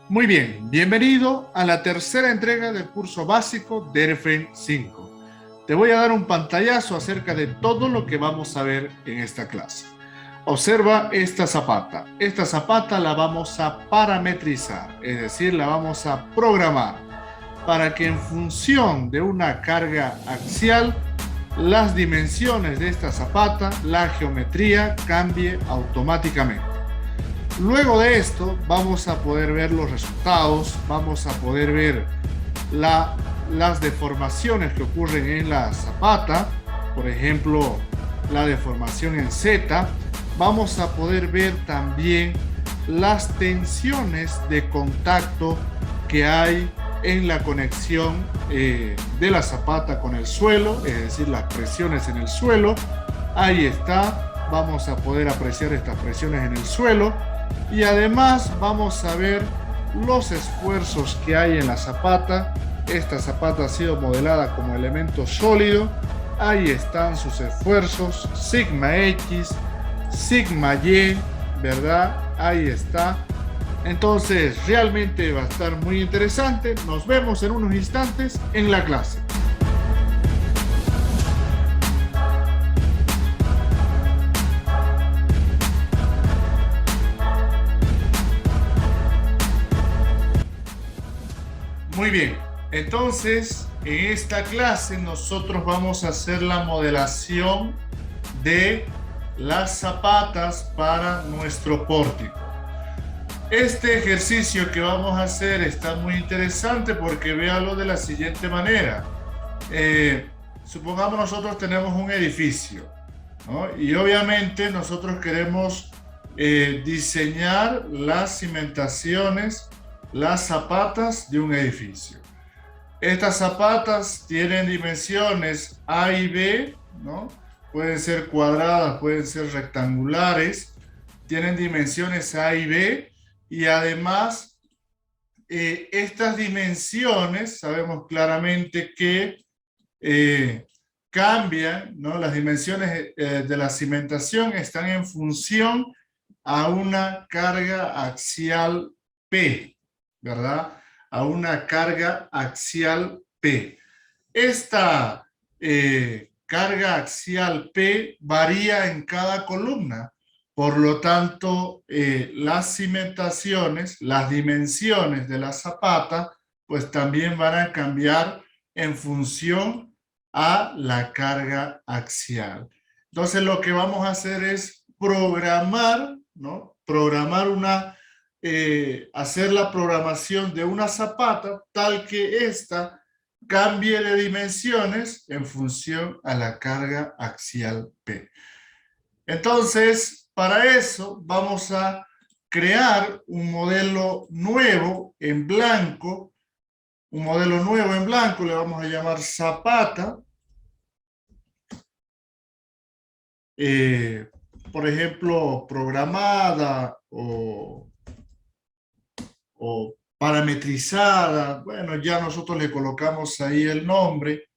Muy bien, bienvenido a la tercera entrega del curso básico de Airframe 5. Te voy a dar un pantallazo acerca de todo lo que vamos a ver en esta clase. Observa esta zapata. Esta zapata la vamos a parametrizar, es decir, la vamos a programar para que en función de una carga axial, las dimensiones de esta zapata, la geometría cambie automáticamente. Luego de esto vamos a poder ver los resultados, vamos a poder ver las deformaciones que ocurren en la zapata, por ejemplo, la deformación en Z. Vamos a poder ver también las tensiones de contacto que hay en la conexión de la zapata con el suelo, es decir, las presiones en el suelo. Ahí está, vamos a poder apreciar estas presiones en el suelo. Y además vamos a ver los esfuerzos que hay en la zapata. Esta zapata ha sido modelada como elemento sólido. Ahí están sus esfuerzos, sigma X, sigma Y, ¿verdad? Ahí está. Entonces realmente va a estar muy interesante. Nos vemos en unos instantes en la clase. Muy bien, entonces en esta clase nosotros vamos a hacer la modelación de las zapatas para nuestro pórtico. Este ejercicio que vamos a hacer está muy interesante porque véalo de la siguiente manera. Supongamos nosotros tenemos un edificio, ¿no? Y obviamente nosotros queremos diseñar las cimentaciones, las zapatas de un edificio. Estas zapatas tienen dimensiones A y B, ¿no? Pueden ser cuadradas, pueden ser rectangulares, tienen dimensiones A y B, y además estas dimensiones sabemos claramente que cambian, ¿no? Las dimensiones de la cimentación están en función a una carga axial P, ¿verdad? A una carga axial P. Esta carga axial P varía en cada columna. Por lo tanto, las cimentaciones, las dimensiones de la zapata, pues también van a cambiar en función a la carga axial. Entonces, lo que vamos a hacer es programar, ¿no? Hacer la programación de una zapata tal que ésta cambie de dimensiones en función a la carga axial P. Entonces, para eso vamos a crear un modelo nuevo en blanco. Un modelo nuevo en blanco le vamos a llamar zapata. Por ejemplo, programada o parametrizada. Bueno, ya nosotros le colocamos ahí el nombre.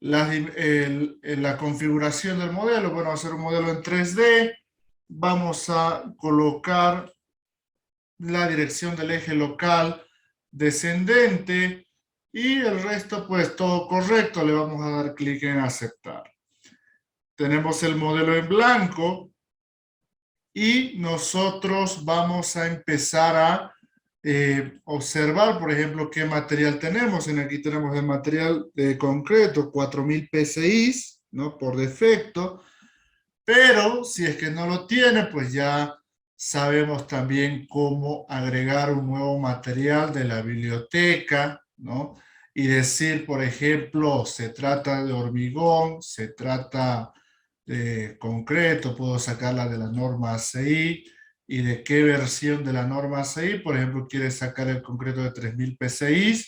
La configuración del modelo, bueno, va a ser un modelo en 3D. Vamos a colocar la dirección del eje local descendente y el resto pues todo correcto. Le vamos a dar clic en aceptar. Tenemos el modelo en blanco y nosotros vamos a empezar a observar, por ejemplo, qué material tenemos. Aquí tenemos el material de concreto, 4000 PSI, ¿no? Por defecto. Pero si es que no lo tiene, pues ya sabemos también cómo agregar un nuevo material de la biblioteca, ¿no? Y decir, por ejemplo, se trata de hormigón, se trata de concreto, puedo sacarla de la norma ACI y de qué versión de la norma ACI. Por ejemplo, quieres sacar el concreto de 3000 PSI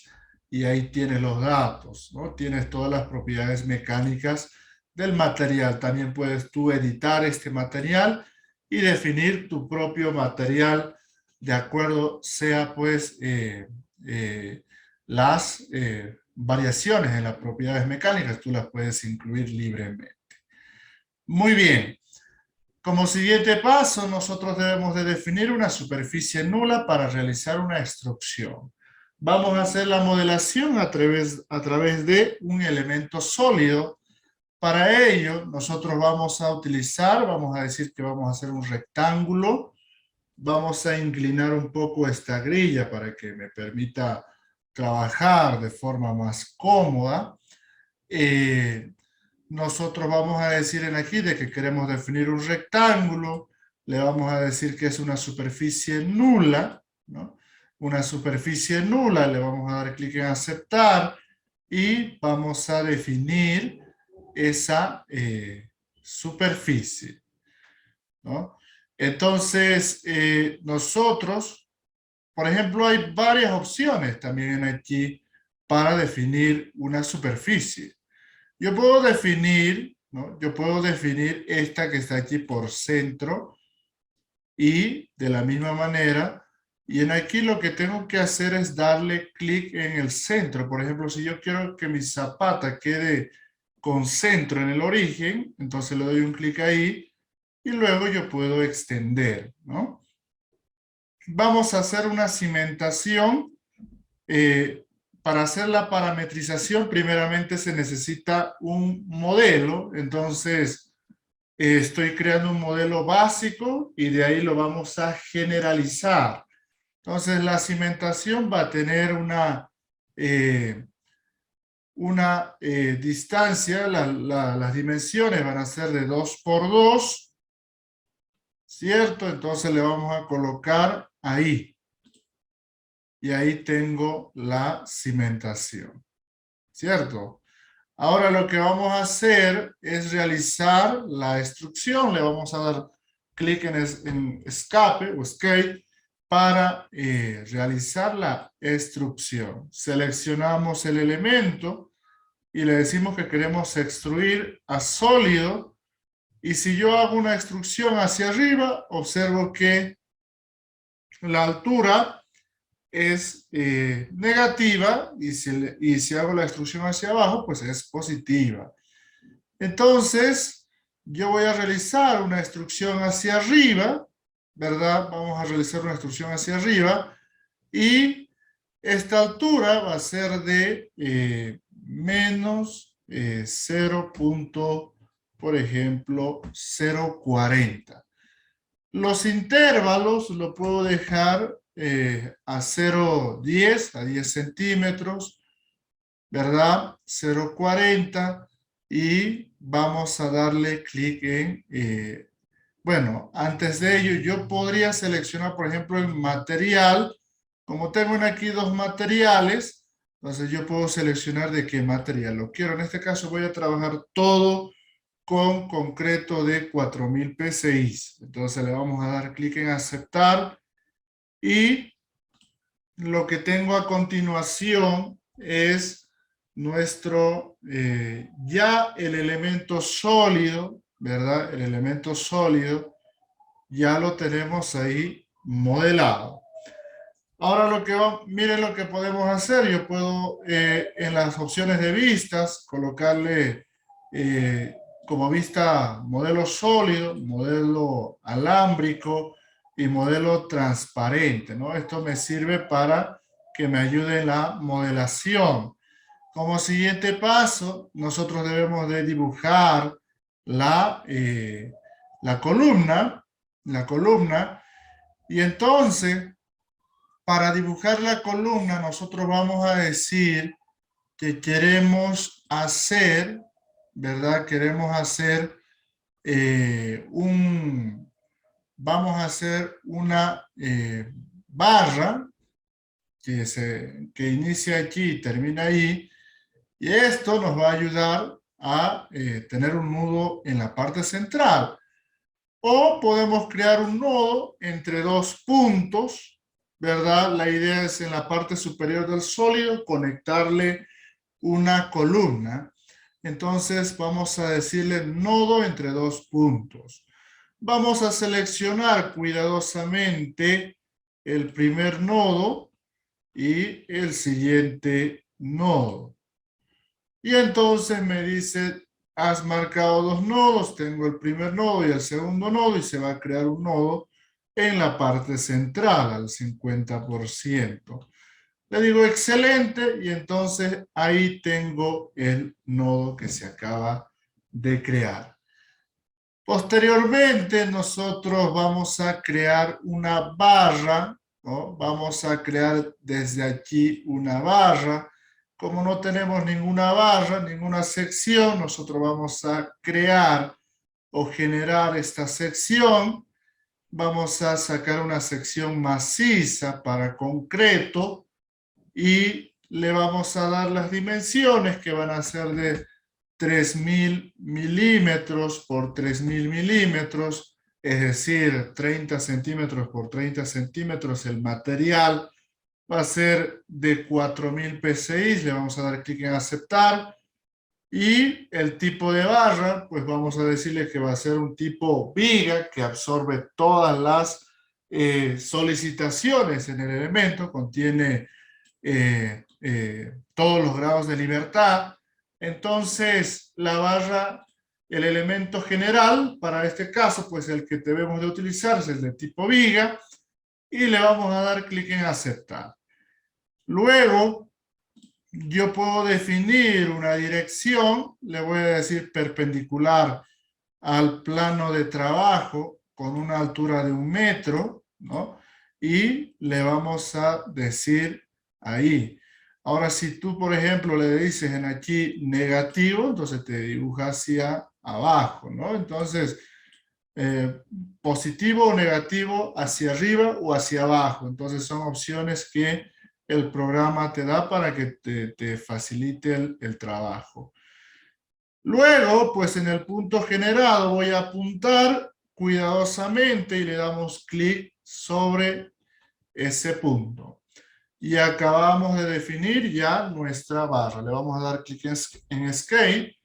y ahí tienes los datos, ¿no? Tienes todas las propiedades mecánicas del material. También puedes tú editar este material y definir tu propio material de acuerdo sea pues las variaciones en las propiedades mecánicas, tú las puedes incluir libremente. Muy bien. Como siguiente paso, nosotros debemos de definir una superficie nula para realizar una extrusión. Vamos a hacer la modelación a través de un elemento sólido. Para ello, nosotros vamos a utilizar, vamos a decir que vamos a hacer un rectángulo. Vamos a inclinar un poco esta grilla para que me permita trabajar de forma más cómoda. Nosotros vamos a decir en aquí de que queremos definir un rectángulo, le vamos a decir que es una superficie nula, ¿no? Una superficie nula, le vamos a dar clic en aceptar y vamos a definir esa superficie, ¿no? Entonces, nosotros, por ejemplo, hay varias opciones también aquí para definir una superficie. Yo puedo definir, ¿no? Yo puedo definir esta que está aquí por centro y de la misma manera, y en aquí lo que tengo que hacer es darle clic en el centro. Por ejemplo, si yo quiero que mi zapata quede con centro en el origen, entonces le doy un clic ahí y luego yo puedo extender, ¿no? Vamos a hacer una cimentación. Para hacer la parametrización, primeramente se necesita un modelo. Entonces, estoy creando un modelo básico y de ahí lo vamos a generalizar. Entonces, la cimentación va a tener una distancia, las dimensiones van a ser de 2 por 2, ¿cierto? Entonces le vamos a colocar ahí. Y ahí tengo la cimentación, ¿cierto? Ahora lo que vamos a hacer es realizar la extrusión. Le vamos a dar clic en escape o escape para realizar la extrusión. Seleccionamos el elemento y le decimos que queremos extruir a sólido. Y si yo hago una extrusión hacia arriba, observo que la altura es negativa y si hago la extrusión hacia abajo, pues es positiva. Entonces, yo voy a realizar una extrusión hacia arriba, ¿verdad? Vamos a realizar una extrusión hacia arriba y esta altura va a ser de menos 0. Por ejemplo, 0,40. Los intervalos lo puedo dejar a 0,10, a 10 centímetros, ¿verdad? 0,40 y vamos a darle clic en, bueno, antes de ello yo podría seleccionar, por ejemplo, el material. Como tengo aquí dos materiales, entonces yo puedo seleccionar de qué material lo quiero. En este caso voy a trabajar todo con concreto de 4000 PSI. Entonces le vamos a dar clic en aceptar y lo que tengo a continuación es nuestro, ya el elemento sólido, ¿verdad? El elemento sólido ya lo tenemos ahí modelado. Ahora miren lo que podemos hacer. Yo puedo en las opciones de vistas colocarle como vista modelo sólido, modelo alámbrico y modelo transparente, ¿no? Esto me sirve para que me ayude en la modelación. Como siguiente paso, nosotros debemos de dibujar la, la columna, y entonces para dibujar la columna, nosotros vamos a decir que queremos hacer, ¿verdad? Queremos hacer vamos a hacer una barra que inicia aquí y termina ahí. Y esto nos va a ayudar a tener un nudo en la parte central. O podemos crear un nodo entre dos puntos, ¿verdad? La idea es en la parte superior del sólido conectarle una columna. Entonces vamos a decirle nodo entre dos puntos. Vamos a seleccionar cuidadosamente el primer nodo y el siguiente nodo. Y entonces me dice has marcado dos nodos, tengo el primer nodo y el segundo nodo y se va a crear un nodo en la parte central al 50%. Le digo excelente y entonces ahí tengo el nodo que se acaba de crear. Posteriormente nosotros vamos a crear una barra, ¿no? Vamos a crear desde aquí una barra. Como no tenemos ninguna barra, ninguna sección, nosotros vamos a crear o generar esta sección. Vamos a sacar una sección maciza para concreto y le vamos a dar las dimensiones que van a ser de 3000 milímetros por 3000 milímetros, es decir, 30 centímetros por 30 centímetros. El material va a ser de 4000 PSI, le vamos a dar clic en aceptar. Y el tipo de barra, pues vamos a decirle que va a ser un tipo viga que absorbe todas las solicitaciones en el elemento, contiene todos los grados de libertad. Entonces, la barra, el elemento general, para este caso, pues el que debemos de utilizar es el de tipo viga, y le vamos a dar clic en aceptar. Luego, yo puedo definir una dirección, le voy a decir perpendicular al plano de trabajo con una altura de 1 metro, ¿no? Y le vamos a decir ahí. Ahora, si tú, por ejemplo, le dices en aquí negativo, entonces te dibuja hacia abajo, ¿no? Entonces, positivo o negativo hacia arriba o hacia abajo. Entonces, son opciones que el programa te da para que te facilite el trabajo. Luego, pues en el punto generado voy a apuntar cuidadosamente y le damos clic sobre ese punto. Y acabamos de definir ya nuestra barra. Le vamos a dar clic en Escape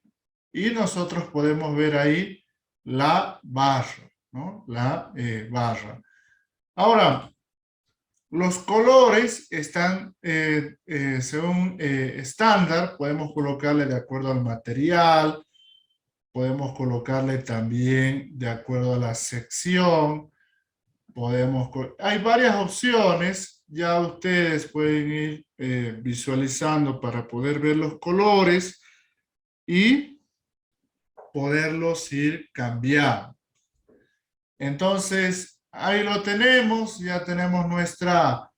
y nosotros podemos ver ahí la barra, ¿no? La barra. Ahora, los colores están según estándar, podemos colocarle de acuerdo al material, podemos colocarle también de acuerdo a la sección, hay varias opciones, ya ustedes pueden ir visualizando para poder ver los colores y poderlos ir cambiando. Entonces, ahí lo tenemos, ya tenemos nuestro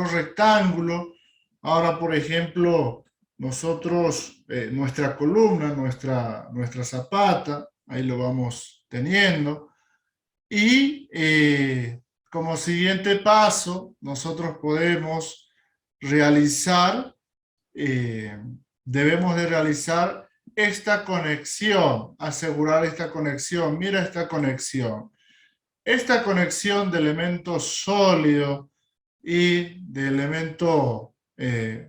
rectángulo. Ahora, por ejemplo, nosotros, nuestra columna, nuestra zapata, ahí lo vamos teniendo. Y como siguiente paso, nosotros podemos realizar, debemos de realizar esta conexión, asegurar esta conexión. Mira esta conexión. Esta conexión de elemento sólido y de elemento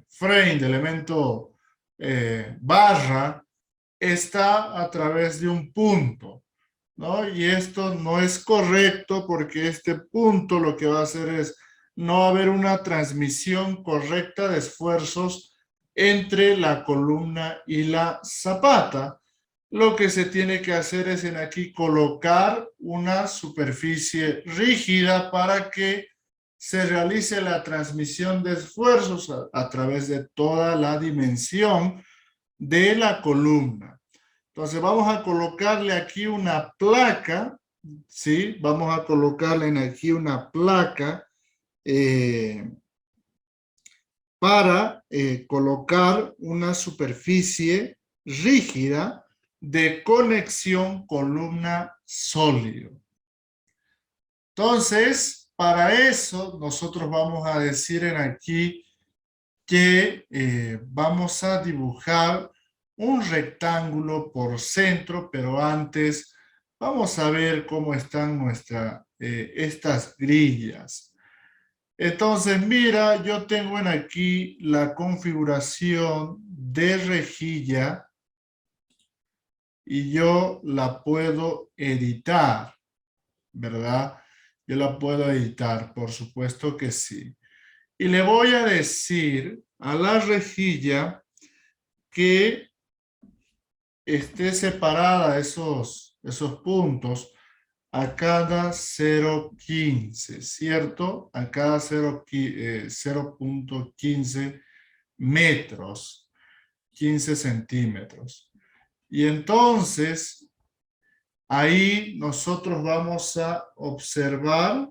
frame, de elemento barra, está a través de un punto, ¿no? Y esto no es correcto porque este punto lo que va a hacer es no haber una transmisión correcta de esfuerzos entre la columna y la zapata. Lo que se tiene que hacer es en aquí colocar una superficie rígida para que se realice la transmisión de esfuerzos a través de toda la dimensión de la columna. Entonces vamos a colocarle aquí una placa, ¿sí? Vamos a colocarle aquí una placa para colocar una superficie rígida de conexión columna sólido. Entonces, para eso nosotros vamos a decir en aquí que vamos a dibujar un rectángulo por centro, pero antes vamos a ver cómo están estas grillas. Entonces, mira, yo tengo en aquí la configuración de rejilla y yo la puedo editar, ¿verdad? Yo la puedo editar, por supuesto que sí. Y le voy a decir a la rejilla que esté separada esos puntos a cada 0,15, ¿cierto? A cada 0,15 metros, 15 centímetros. Y entonces, ahí nosotros vamos a observar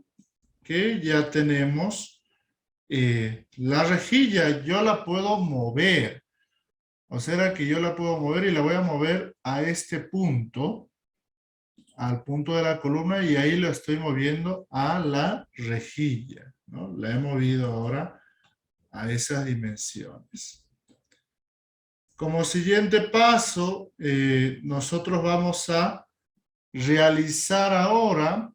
que ya tenemos la rejilla. Yo la puedo mover. O sea que yo la puedo mover y la voy a mover a este punto, al punto de la columna, y ahí lo estoy moviendo a la rejilla, ¿no? La he movido ahora a esas dimensiones. Como siguiente paso, nosotros vamos a realizar ahora,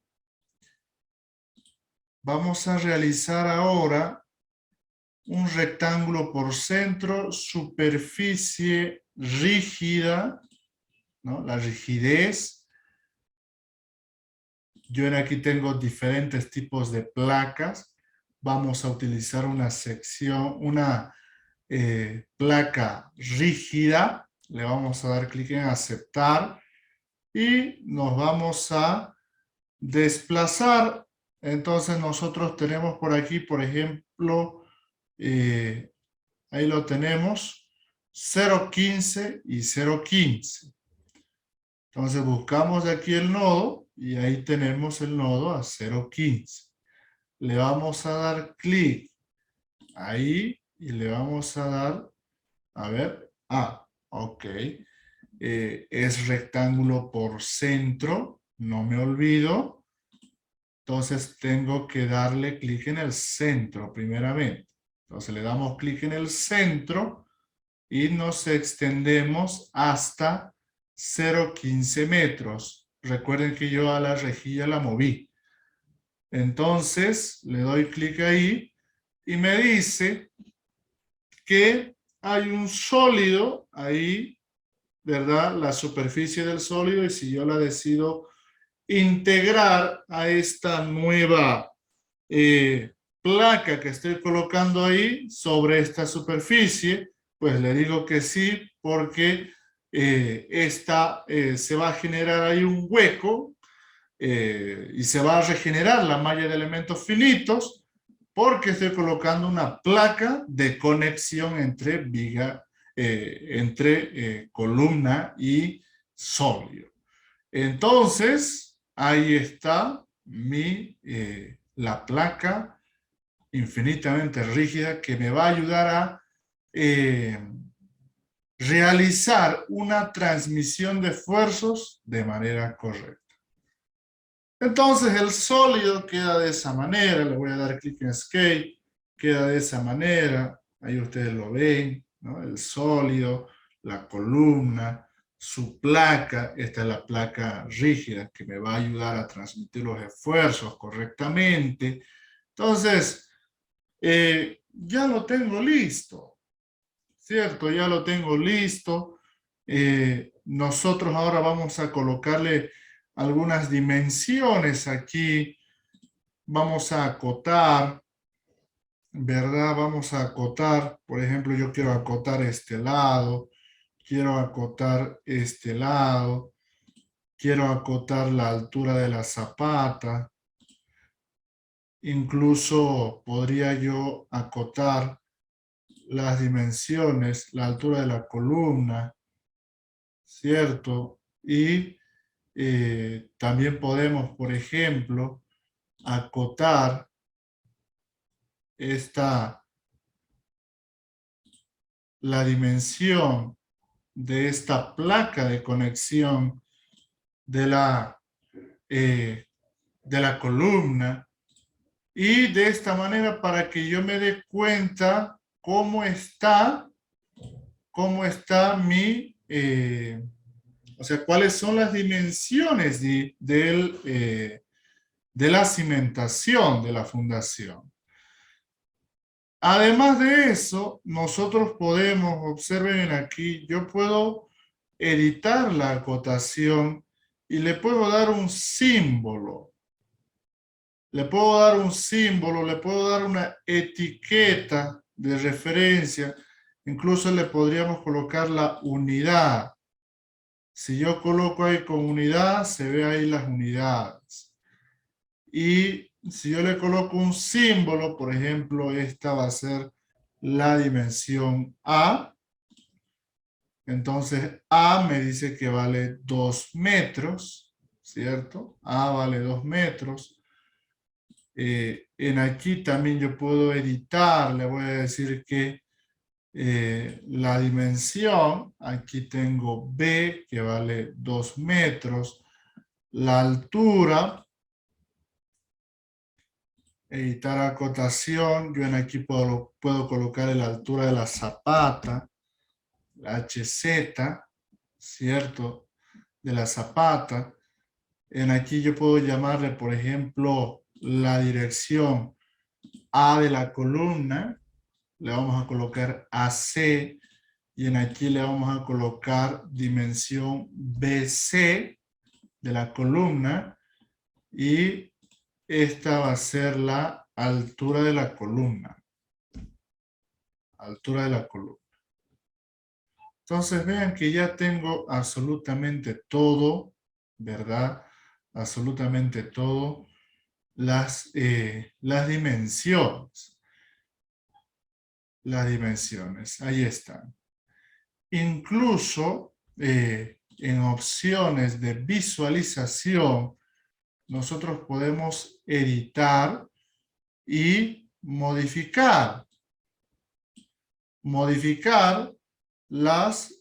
un rectángulo por centro, superficie rígida, ¿no? La rigidez. Yo en aquí tengo diferentes tipos de placas. Vamos a utilizar una placa rígida. Le vamos a dar clic en aceptar y nos vamos a desplazar. Entonces nosotros tenemos por aquí, por ejemplo, ahí lo tenemos, 0,15 y 0,15. Entonces buscamos de aquí el nodo y ahí tenemos el nodo a 0,15. Le vamos a dar clic ahí y le vamos a dar, a ver, ok. Es rectángulo por centro, no me olvido. Entonces tengo que darle clic en el centro primeramente. Entonces le damos clic en el centro y nos extendemos hasta 0,15 metros. Recuerden que yo a la rejilla la moví. Entonces le doy clic ahí y me dice que hay un sólido ahí, ¿verdad? La superficie del sólido, y si yo la decido integrar a esta nueva placa que estoy colocando ahí sobre esta superficie, pues le digo que sí, porque se va a generar ahí un hueco y se va a regenerar la malla de elementos finitos porque estoy colocando una placa de conexión entre columna y sólido. Entonces, ahí está la placa infinitamente rígida que me va a ayudar a realizar una transmisión de esfuerzos de manera correcta. Entonces el sólido queda de esa manera. Le voy a dar clic en Escape. Queda de esa manera. Ahí ustedes lo ven, ¿no? El sólido, la columna, su placa. Esta es la placa rígida que me va a ayudar a transmitir los esfuerzos correctamente. Entonces, ya lo tengo listo, ¿cierto? Ya lo tengo listo. Nosotros ahora vamos a colocarle algunas dimensiones aquí. Vamos a acotar, ¿verdad? Vamos a acotar, por ejemplo, yo quiero acotar este lado, quiero acotar este lado, quiero acotar la altura de la zapata. Incluso podría yo acotar las dimensiones, la altura de la columna, ¿cierto? Y también podemos, por ejemplo, acotar la dimensión de esta placa de conexión eh, de la columna, y de esta manera para que yo me dé cuenta cómo está o sea, cuáles son las dimensiones de la cimentación de la fundación. Además de eso, nosotros podemos, observen aquí, yo puedo editar la acotación y le puedo dar un símbolo. Le puedo dar un símbolo, le puedo dar una etiqueta de referencia, incluso le podríamos colocar la unidad. Si yo coloco ahí con unidad, se ve ahí las unidades. Y si yo le coloco un símbolo, por ejemplo, esta va a ser la dimensión A. Entonces, A me dice que vale 2 metros, ¿cierto? A vale 2 metros. En aquí también yo puedo editar, le voy a decir que la dimensión, aquí tengo B que vale 2 metros, la altura, editar acotación, yo en aquí puedo colocar la altura de la zapata, la HZ, ¿cierto? De la zapata. En aquí yo puedo llamarle, por ejemplo, la dirección A de la columna, le vamos a colocar AC, y en aquí le vamos a colocar dimensión BC de la columna, y esta va a ser la altura de la columna. Altura de la columna. Entonces vean que ya tengo absolutamente todo, ¿verdad? Absolutamente todo. Las dimensiones. Las dimensiones, ahí están. Incluso en opciones de visualización, nosotros podemos editar y modificar las,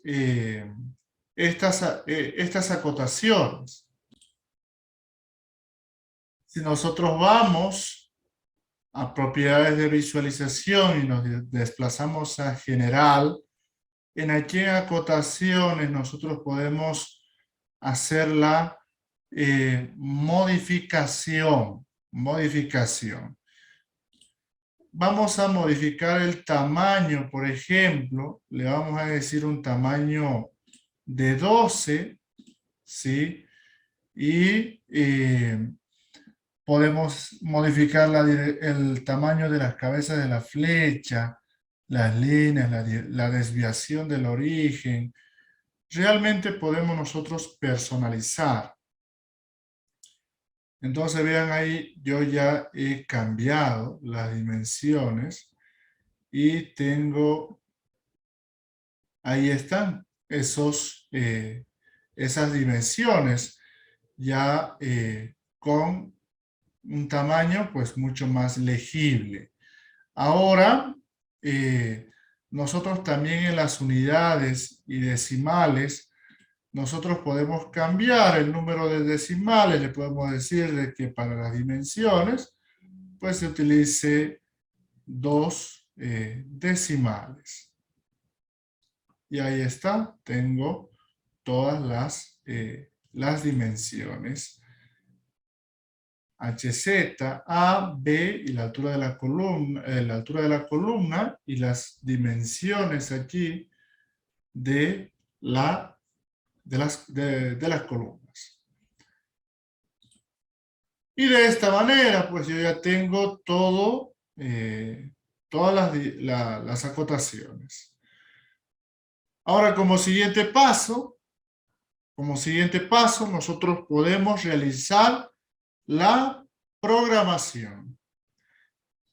estas acotaciones. Si nosotros vamos a propiedades de visualización y nos desplazamos a general, en aquí en acotaciones nosotros podemos hacer la modificación. Vamos a modificar el tamaño, por ejemplo, le vamos a decir un tamaño de 12, ¿sí? Y podemos modificar el tamaño de las cabezas de la flecha, las líneas, la desviación del origen. Realmente podemos nosotros personalizar. Entonces vean ahí, yo ya he cambiado las dimensiones y tengo, ahí están esas dimensiones ya con un tamaño pues mucho más legible. Ahora, nosotros también en las unidades y decimales, nosotros podemos cambiar el número de decimales, le podemos decir de que para las dimensiones, pues se utilice 2 decimales. Y ahí está, tengo todas las dimensiones. HZ, A, B y la altura de la columna y las dimensiones aquí de las columnas. Y de esta manera, pues yo ya tengo todas las acotaciones. Ahora, como siguiente paso, nosotros podemos realizar la programación.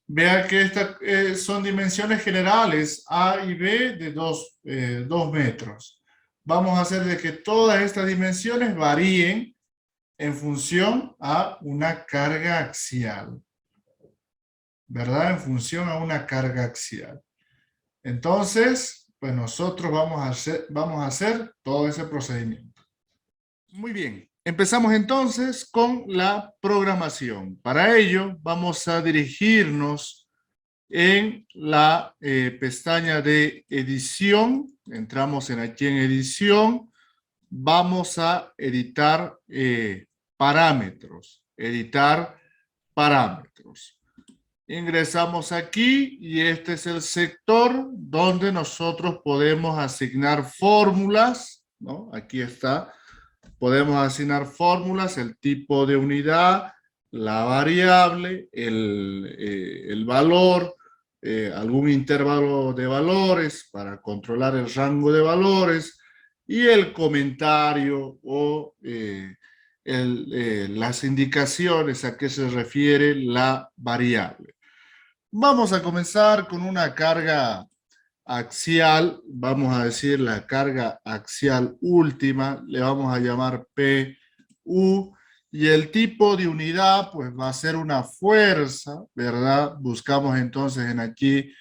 Vea que estas son dimensiones generales, A y B de 2 metros. Vamos a hacer de que todas estas dimensiones varíen en función a una carga axial. ¿Verdad? En función a una carga axial. Entonces, pues nosotros vamos a hacer todo ese procedimiento. Muy bien. Empezamos entonces con la programación. Para ello, vamos a dirigirnos en la pestaña de edición. Entramos aquí en edición. Vamos a editar parámetros. Editar parámetros. Ingresamos aquí y este es el sector donde nosotros podemos asignar fórmulas, ¿no? Aquí está. Podemos asignar fórmulas, el tipo de unidad, la variable, el valor, algún intervalo de valores para controlar el rango de valores y el comentario o las indicaciones a qué se refiere la variable. Vamos a comenzar con una carga axial, vamos a decir la carga axial última, le vamos a llamar PU, y el tipo de unidad pues va a ser una fuerza, ¿verdad? Buscamos entonces en aquí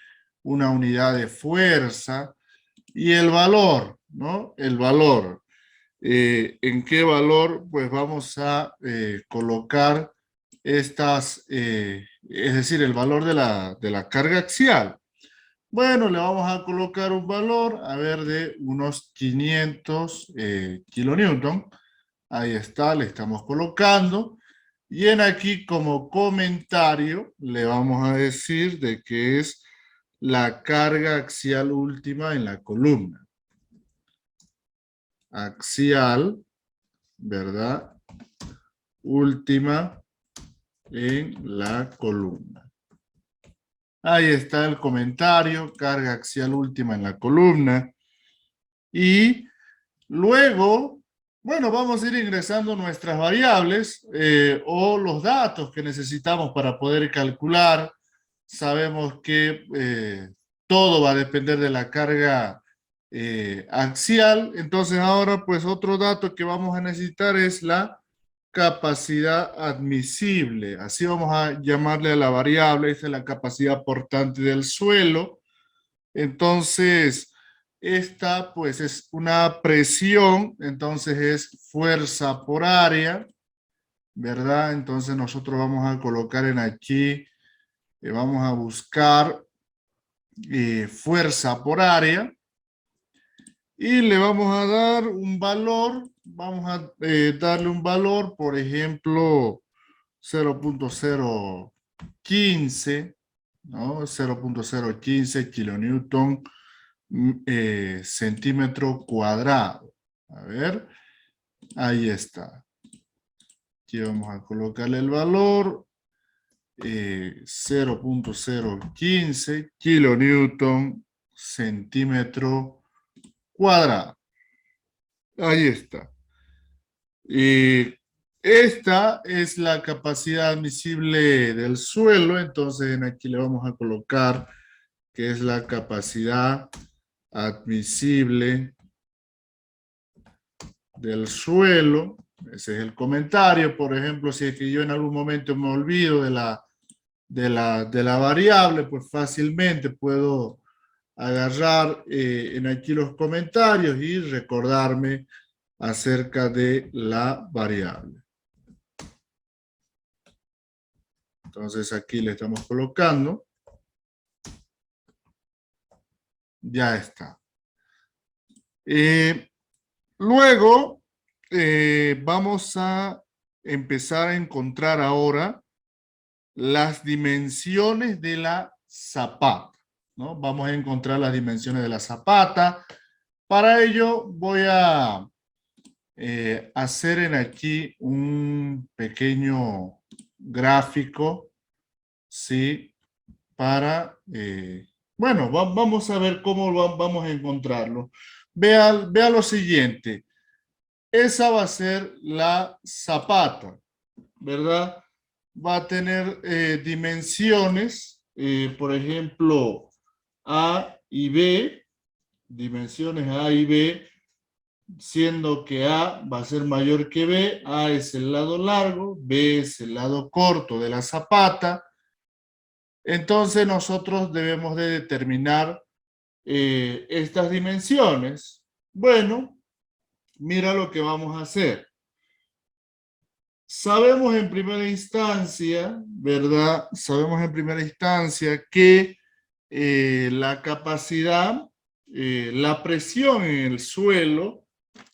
una unidad de fuerza, y el valor, ¿no? El valor. ¿En qué valor? Pues vamos a colocar estas, es decir, el valor de la carga axial. Bueno, le vamos a colocar un valor, a ver, de unos 500 kilonewton. Ahí está, le estamos colocando. Y en aquí como comentario le vamos a decir de que es la carga axial última en la columna. Axial, ¿verdad? Última en la columna. Ahí está el comentario, carga axial última en la columna. Y luego, bueno, vamos a ir ingresando nuestras variables o los datos que necesitamos para poder calcular. Sabemos que todo va a depender de la carga axial. Entonces ahora, pues otro dato que vamos a necesitar es la capacidad admisible. Así vamos a llamarle a la variable. Esta es la capacidad portante del suelo. Entonces, esta pues es una presión, entonces es fuerza por área, ¿verdad? Entonces nosotros vamos a colocar en aquí, vamos a buscar fuerza por área y le vamos a dar un valor, vamos a darle un valor, por ejemplo, 0.015, ¿no? 0.015 kilonewton centímetro cuadrado. A ver, ahí está. Aquí vamos a colocarle el valor. 0.015 kilonewton centímetro cuadrado. Ahí está. Esta es la capacidad admisible del suelo, entonces aquí le vamos a colocar que es la capacidad admisible del suelo. Ese es el comentario. Por ejemplo, si es que yo en algún momento me olvido de la variable, pues fácilmente puedo agarrar en aquí los comentarios y recordarme acerca de la variable. Entonces aquí le estamos colocando. Ya está. Luego vamos a empezar a encontrar ahora las dimensiones de la zapata, ¿no? Vamos a encontrar las dimensiones de la zapata. Para ello voy a hacer en aquí un pequeño gráfico, ¿sí? Para, bueno, vamos a ver cómo vamos a encontrarlo. Vea lo siguiente. Esa va a ser la zapata, ¿verdad? Va a tener dimensiones, por ejemplo, A y B, dimensiones A y B, siendo que A va a ser mayor que B, A es el lado largo, B es el lado corto de la zapata. Entonces nosotros debemos de determinar estas dimensiones. Bueno, mira lo que vamos a hacer. Sabemos en primera instancia, ¿verdad? Sabemos en primera instancia que la capacidad, la presión en el suelo,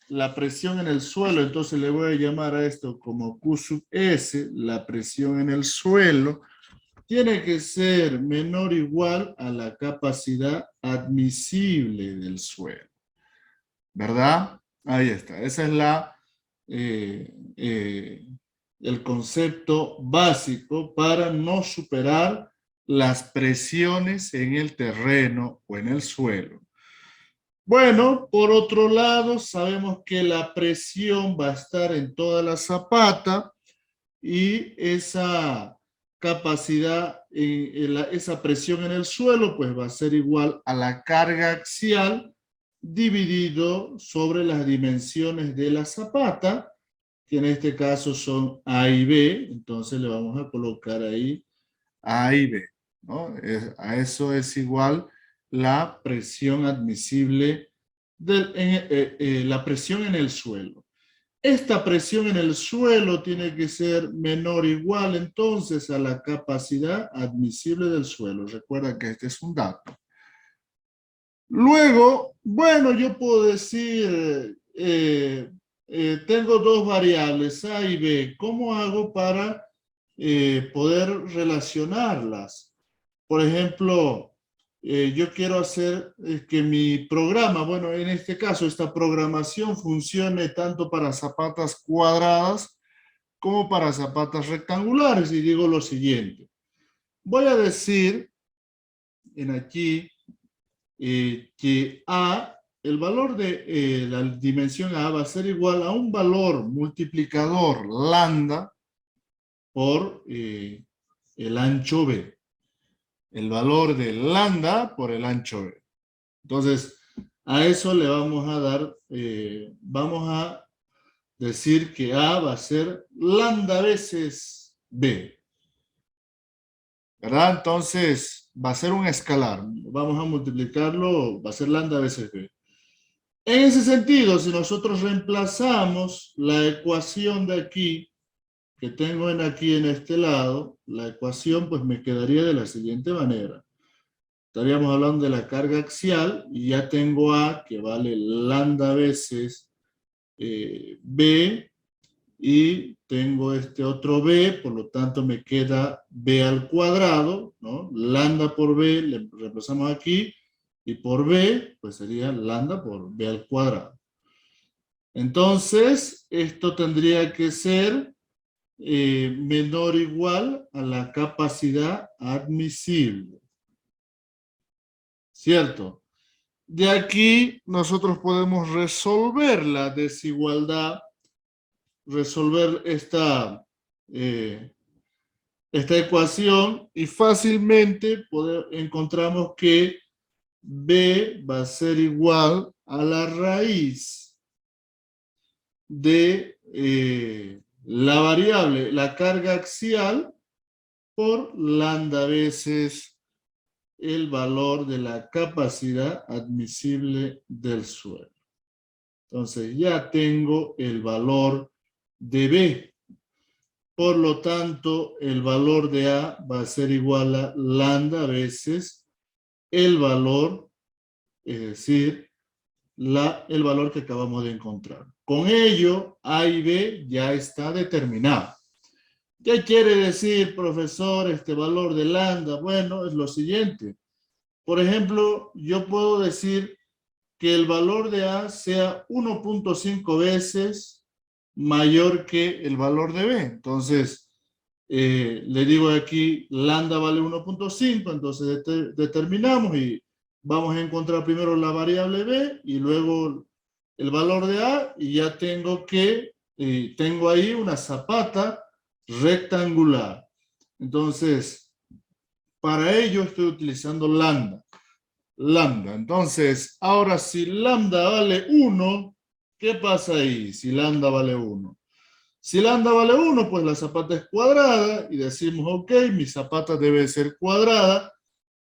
entonces le voy a llamar a esto como Q sub S, la presión en el suelo, tiene que ser menor o igual a la capacidad admisible del suelo, ¿verdad? Ahí está, esa es el concepto básico para no superar las presiones en el terreno o en el suelo. Bueno, por otro lado, sabemos que la presión va a estar en toda la zapata y esa capacidad, esa presión en el suelo, pues va a ser igual a la carga axial dividido sobre las dimensiones de la zapata, que en este caso son A y B. Entonces le vamos a colocar ahí A y B, ¿no? A eso es igual la presión admisible, la presión en el suelo. Esta presión en el suelo tiene que ser menor o igual entonces a la capacidad admisible del suelo. Recuerda que este es un dato. Luego, bueno, yo puedo decir, tengo dos variables, A y B. ¿Cómo hago para poder relacionarlas? Por ejemplo, yo quiero hacer que mi programa, bueno, en este caso, esta programación funcione tanto para zapatas cuadradas como para zapatas rectangulares. Y digo lo siguiente. Voy a decir en aquí que A, el valor de la dimensión A va a ser igual a un valor multiplicador lambda por el ancho B. El valor de lambda por el ancho B. Entonces, a eso le vamos a dar, vamos a decir que A va a ser lambda veces B. ¿Verdad? Entonces, va a ser un escalar. Vamos a multiplicarlo, va a ser lambda veces B. En ese sentido, si nosotros reemplazamos la ecuación de aquí, que tengo aquí en este lado, la ecuación pues me quedaría de la siguiente manera. Estaríamos hablando de la carga axial y ya tengo A que vale lambda veces B y tengo este otro B, por lo tanto me queda B al cuadrado, ¿no? Lambda por B, le reemplazamos aquí, y por B, pues sería lambda por B al cuadrado. Entonces, esto tendría que ser menor o igual a la capacidad admisible. ¿Cierto? De aquí nosotros podemos resolver la desigualdad, resolver esta ecuación y fácilmente encontramos que B va a ser igual a la raíz de la variable, la carga axial, por lambda veces el valor de la capacidad admisible del suelo. Entonces ya tengo el valor de B. Por lo tanto, el valor de A va a ser igual a lambda veces el valor, es decir, el valor que acabamos de encontrar. Con ello, A y B ya está determinado. ¿Qué quiere decir, profesor, este valor de lambda? Bueno, es lo siguiente. Por ejemplo, yo puedo decir que el valor de A sea 1.5 veces mayor que el valor de B. Entonces, le digo aquí, lambda vale 1.5, entonces determinamos y vamos a encontrar primero la variable B y luego el valor de A y ya tengo tengo ahí una zapata rectangular. Entonces, para ello estoy utilizando lambda. Lambda. Entonces, ahora si lambda vale 1, ¿qué pasa ahí si lambda vale 1? Si lambda vale 1, pues la zapata es cuadrada y decimos, ok, mi zapata debe ser cuadrada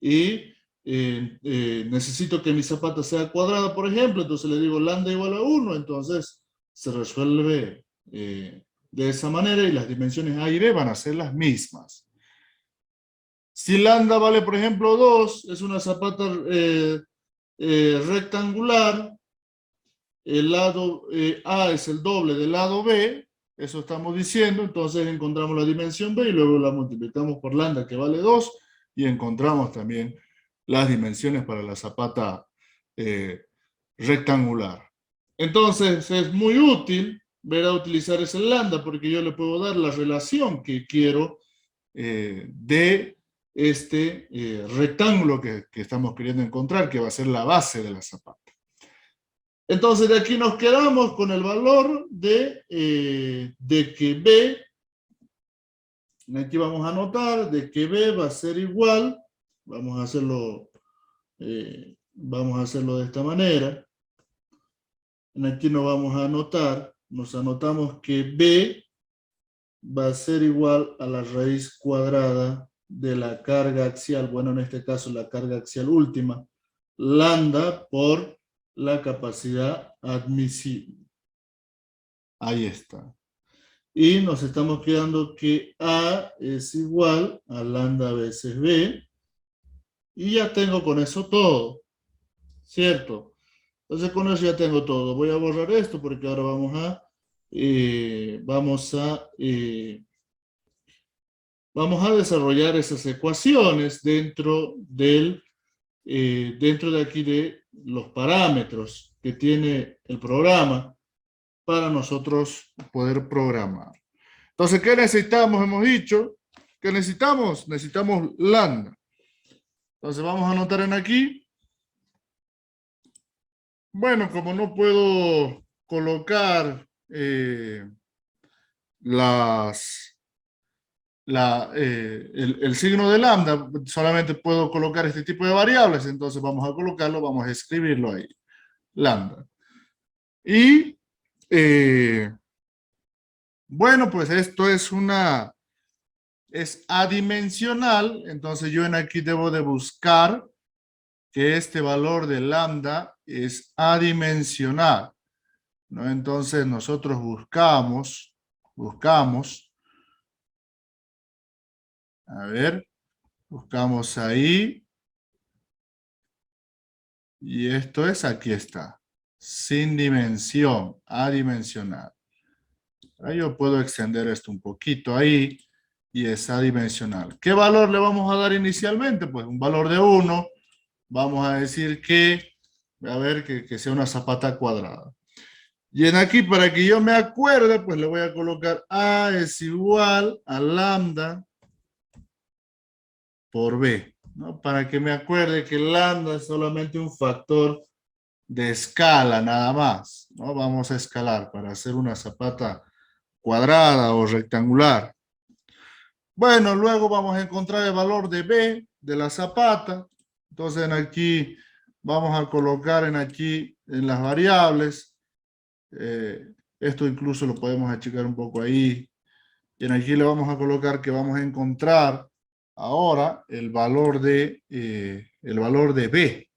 y necesito que mi zapata sea cuadrada, por ejemplo, entonces le digo lambda igual a 1, entonces se resuelve de esa manera y las dimensiones A y B van a ser las mismas. Si lambda vale, por ejemplo, 2, es una zapata rectangular, el lado A es el doble del lado B, eso estamos diciendo, entonces encontramos la dimensión B y luego la multiplicamos por lambda que vale 2 y encontramos también las dimensiones para la zapata rectangular. Entonces es muy útil ver a utilizar ese lambda porque yo le puedo dar la relación que quiero de este rectángulo que estamos queriendo encontrar, que va a ser la base de la zapata. Entonces de aquí nos quedamos con el valor de que B, aquí vamos a anotar, de que B va a ser igual, vamos a hacerlo de esta manera. Aquí nos vamos a anotar, nos anotamos que B va a ser igual a la raíz cuadrada de la carga axial, bueno, en este caso la carga axial última, lambda por la capacidad admisible. Ahí está. Y nos estamos quedando que A es igual a lambda veces B. Y ya tengo con eso todo, ¿cierto? Entonces con eso ya tengo todo. Voy a borrar esto porque ahora vamos a desarrollar esas ecuaciones dentro de aquí de los parámetros que tiene el programa para nosotros poder programar. Entonces, ¿qué necesitamos? Hemos dicho, ¿qué necesitamos? Necesitamos lambda. Entonces vamos a anotar en aquí. Bueno, como no puedo colocar el signo de lambda, solamente puedo colocar este tipo de variables, entonces vamos a colocarlo, vamos a escribirlo ahí, lambda. Y bueno, pues esto es adimensional, entonces yo en aquí debo de buscar que este valor de lambda es adimensional, ¿no? Entonces nosotros buscamos, a ver, buscamos ahí, y esto es, aquí está, sin dimensión, adimensional. Ahora yo puedo extender esto un poquito ahí, y es adimensional. ¿Qué valor le vamos a dar inicialmente? Pues un valor de 1, vamos a decir que, a ver, que sea una zapata cuadrada. Y en aquí, para que yo me acuerde, pues le voy a colocar A es igual a lambda por B, ¿no? Para que me acuerde que lambda es solamente un factor de escala, nada más, ¿no? Vamos a escalar para hacer una zapata cuadrada o rectangular. Bueno, luego vamos a encontrar el valor de B de la zapata. Entonces aquí vamos a colocar aquí en las variables. Esto incluso lo podemos achicar un poco ahí. Y en aquí le vamos a colocar que vamos a encontrar ahora el valor de B.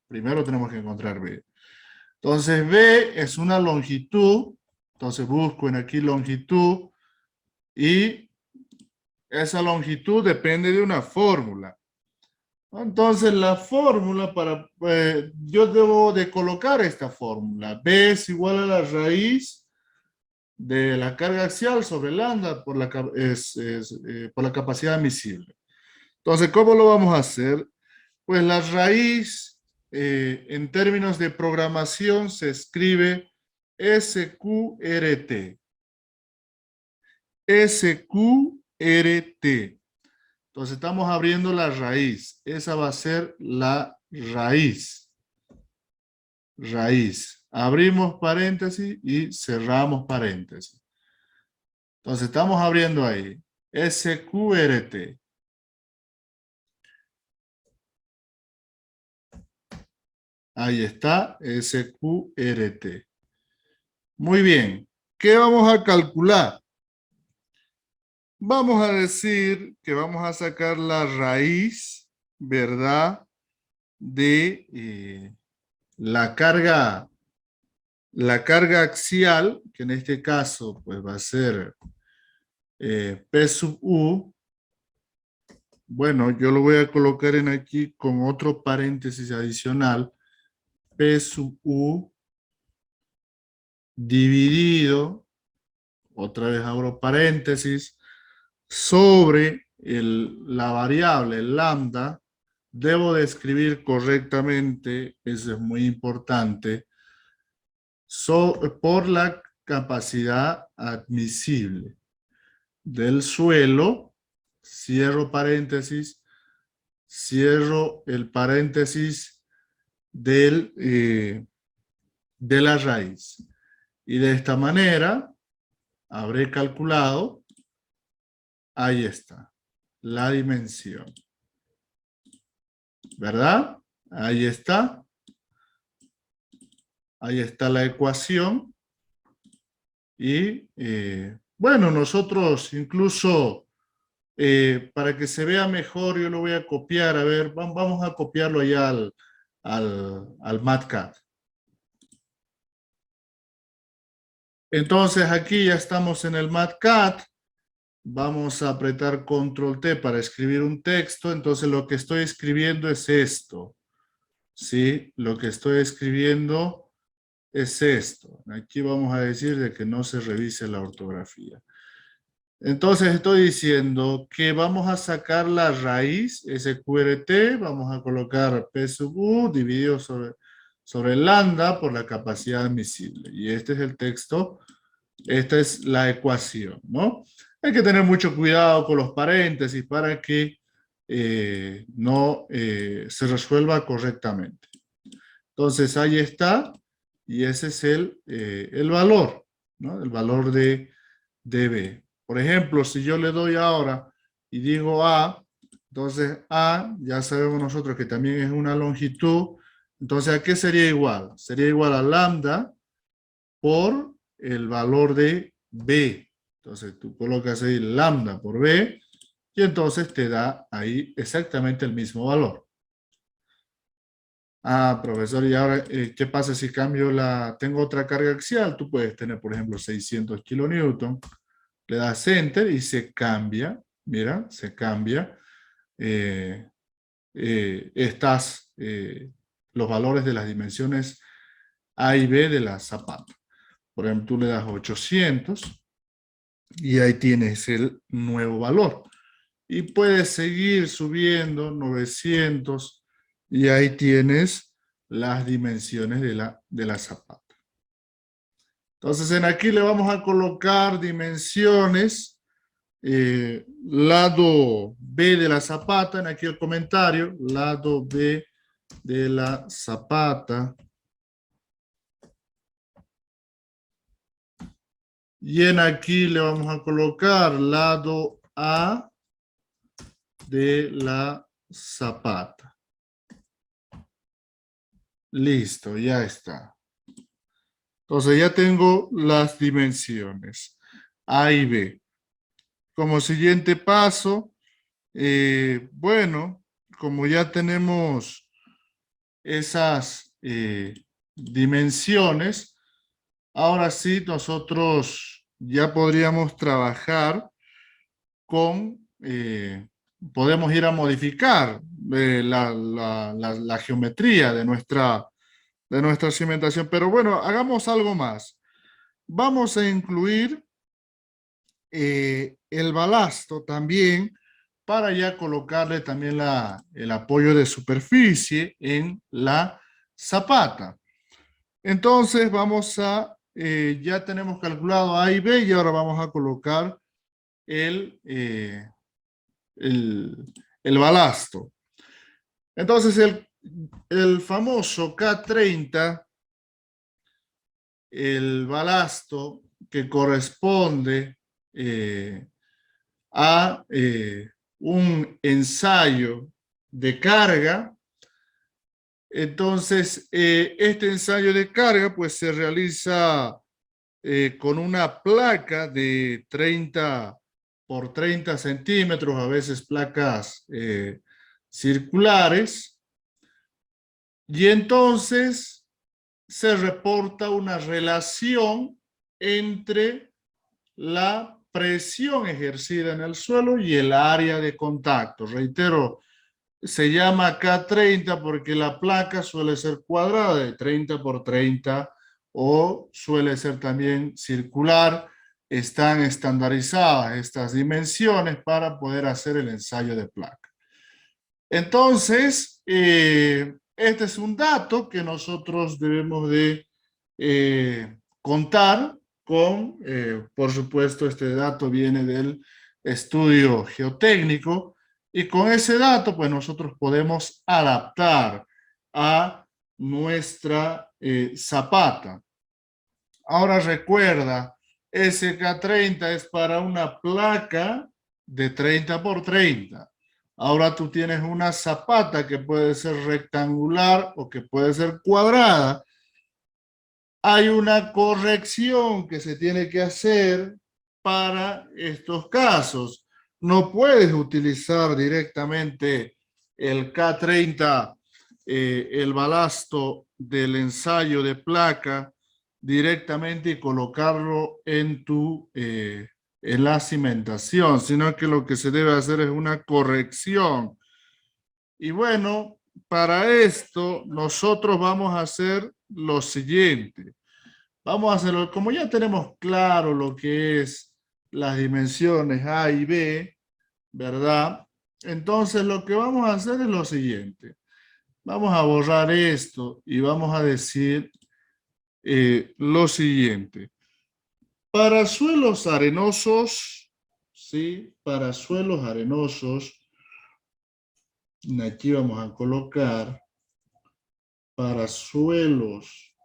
Primero tenemos que encontrar B. Entonces B es una longitud. Entonces busco en aquí longitud. Y esa longitud depende de una fórmula. Entonces la fórmula yo debo de colocar esta fórmula. B es igual a la raíz de la carga axial sobre lambda por la capacidad admisible. Entonces, ¿cómo lo vamos a hacer? Pues la raíz, en términos de programación, se escribe SQRT. SQRT. Entonces, estamos abriendo la raíz. Esa va a ser la raíz. Raíz. Abrimos paréntesis y cerramos paréntesis. Entonces estamos abriendo ahí. SQRT. Ahí está, SQRT. Muy bien. ¿Qué vamos a calcular? Vamos a decir que vamos a sacar la raíz, ¿verdad? De la carga axial, que en este caso pues va a ser P sub U. Bueno, yo lo voy a colocar en aquí con otro paréntesis adicional. P sub U dividido, otra vez abro paréntesis, sobre la variable lambda. Debo de escribir correctamente, eso es muy importante, por la capacidad admisible del suelo, cierro paréntesis, cierro el paréntesis del de la raíz. Y de esta manera habré calculado, ahí está, la dimensión. ¿Verdad? Ahí está. Ahí está la ecuación. Y bueno, nosotros incluso, para que se vea mejor, yo lo voy a copiar. A ver, vamos a copiarlo ya al MATCAD. Entonces aquí ya estamos en el MATCAD. Vamos a apretar Control T para escribir un texto. Entonces lo que estoy escribiendo es esto. ¿Sí? Lo que estoy escribiendo es esto. Aquí vamos a decir de que no se revise la ortografía. Entonces estoy diciendo que vamos a sacar la raíz, SQRT, vamos a colocar P sub U dividido sobre lambda por la capacidad admisible. Y este es el texto, esta es la ecuación, ¿no? Hay que tener mucho cuidado con los paréntesis para que no se resuelva correctamente. Entonces ahí está, y ese es el valor, ¿no? El valor de B. Por ejemplo, si yo le doy ahora y digo A, entonces A, ya sabemos nosotros que también es una longitud, entonces ¿a qué sería igual? Sería igual a lambda por el valor de B. Entonces tú colocas ahí lambda por B y entonces te da ahí exactamente el mismo valor. Ah, profesor, y ahora, ¿qué pasa si cambio tengo otra carga axial? Tú puedes tener, por ejemplo, 600 kilonewton. Le das Enter y se cambia, mira, se cambia eh, los valores de las dimensiones A y B de la zapata. Por ejemplo, tú le das 800 y ahí tienes el nuevo valor. Y puedes seguir subiendo 900 y ahí tienes las dimensiones de la zapata. Entonces, en aquí le vamos a colocar dimensiones, lado B de la zapata, en aquí el comentario, lado B de la zapata. Y en aquí le vamos a colocar lado A de la zapata. Listo, ya está. Entonces ya tengo las dimensiones A y B. Como siguiente paso, bueno, como ya tenemos esas dimensiones, ahora sí nosotros ya podríamos trabajar con, podemos ir a modificar la geometría de nuestra cimentación. Pero bueno, hagamos algo más. Vamos a incluir el balasto también para ya colocarle también el apoyo de superficie en la zapata. Entonces vamos a, ya tenemos calculado A y B y ahora vamos a colocar el, el balasto. Entonces el famoso K30, el balasto que corresponde a un ensayo de carga. Entonces, este ensayo de carga pues se realiza con una placa de 30 por 30 centímetros, a veces placas circulares, y entonces se reporta una relación entre la presión ejercida en el suelo y el área de contacto. Reitero, se llama K30 porque la placa suele ser cuadrada de 30 por 30 o suele ser también circular. Están estandarizadas estas dimensiones para poder hacer el ensayo de placa. Entonces, este es un dato que nosotros debemos de contar con, por supuesto, este dato viene del estudio geotécnico y con ese dato, pues nosotros podemos adaptar a nuestra zapata. Ahora recuerda, SK30 es para una placa de 30 por 30. Ahora tú tienes una zapata que puede ser rectangular o que puede ser cuadrada. Hay una corrección que se tiene que hacer para estos casos. No puedes utilizar directamente el K30, el balasto del ensayo de placa, directamente y colocarlo en la cimentación, sino que lo que se debe hacer es una corrección. Y bueno, para esto nosotros vamos a hacer lo siguiente. Vamos a hacerlo, como ya tenemos claro lo que es las dimensiones A y B, ¿verdad? Entonces lo que vamos a hacer es lo siguiente. Vamos a borrar esto y vamos a decir lo siguiente. Para suelos arenosos, ¿sí? Para suelos arenosos, aquí vamos a colocar para suelos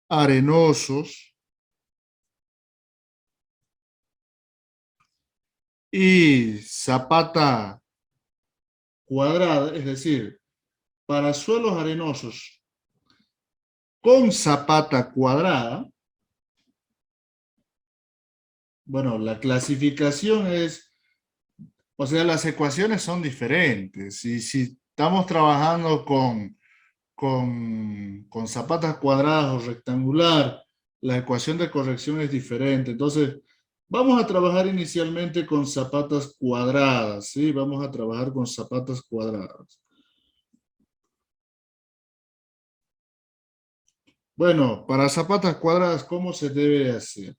arenosos y zapata cuadrada, es decir, para suelos arenosos con zapata cuadrada, bueno, la clasificación es, o sea, las ecuaciones son diferentes. Y si estamos trabajando con zapatas cuadradas o rectangular, la ecuación de corrección es diferente. Entonces, vamos a trabajar inicialmente con zapatas cuadradas, ¿sí? Vamos a trabajar con zapatas cuadradas. Bueno, para zapatas cuadradas, ¿cómo se debe hacer?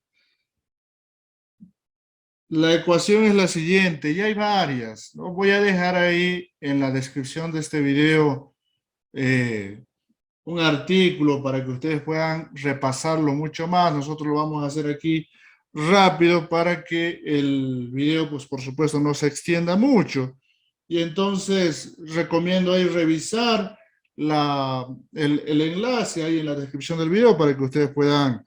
La ecuación es la siguiente, y hay varias, ¿no? Voy a dejar ahí en la descripción de este video un artículo para que ustedes puedan repasarlo mucho más. Nosotros lo vamos a hacer aquí rápido para que el video, pues por supuesto, no se extienda mucho. Y entonces recomiendo ahí revisar el enlace ahí en la descripción del video para que ustedes puedan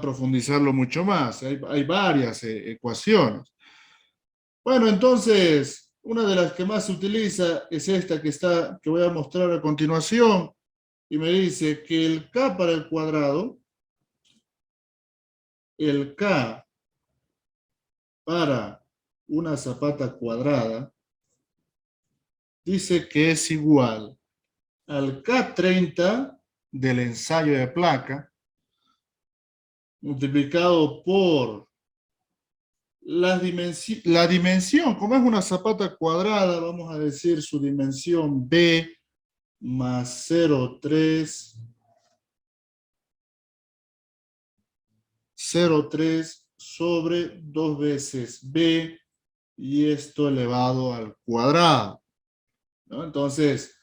profundizarlo mucho más. Hay varias ecuaciones. Bueno, entonces, una de las que más se utiliza es esta que voy a mostrar a continuación. Y me dice que el K para el cuadrado, el K para una zapata cuadrada, dice que es igual al K30 del ensayo de placa, multiplicado por la dimensión, como es una zapata cuadrada, vamos a decir su dimensión B más 0,3 sobre 2 veces B y esto elevado al cuadrado, ¿no? Entonces,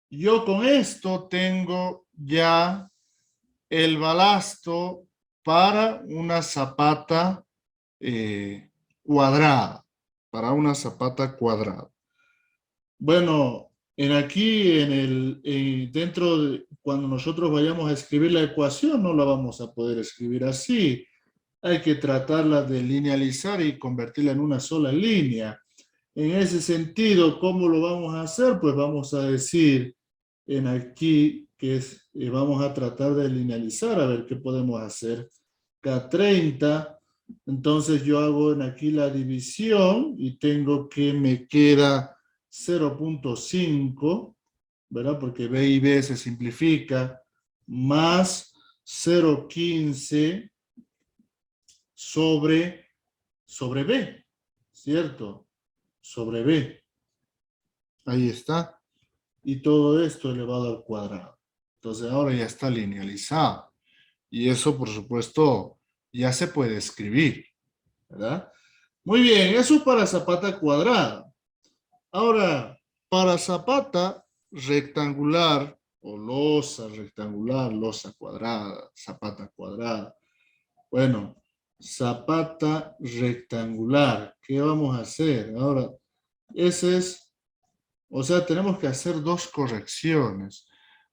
yo con esto tengo ya el balasto para una zapata cuadrada, para una zapata cuadrada. Bueno, cuando nosotros vayamos a escribir la ecuación, no la vamos a poder escribir así. Hay que tratarla de linealizar y convertirla en una sola línea. En ese sentido, ¿cómo lo vamos a hacer? Pues vamos a decir en aquí que vamos a tratar de linealizar, a ver qué podemos hacer. K30, entonces yo hago en aquí la división y tengo que me queda 0,5, ¿verdad? Porque B y B se simplifica, más 0,15 sobre B, ¿cierto? Sobre B. Ahí está. Y todo esto elevado al cuadrado. Entonces ahora ya está linealizado. Y eso, por supuesto, ya se puede escribir, ¿verdad? Muy bien, eso es para zapata cuadrada. Ahora, para zapata rectangular o losa rectangular, losa cuadrada, zapata cuadrada. Bueno, zapata rectangular. ¿Qué vamos a hacer? Ahora, ese es O sea, tenemos que hacer dos correcciones.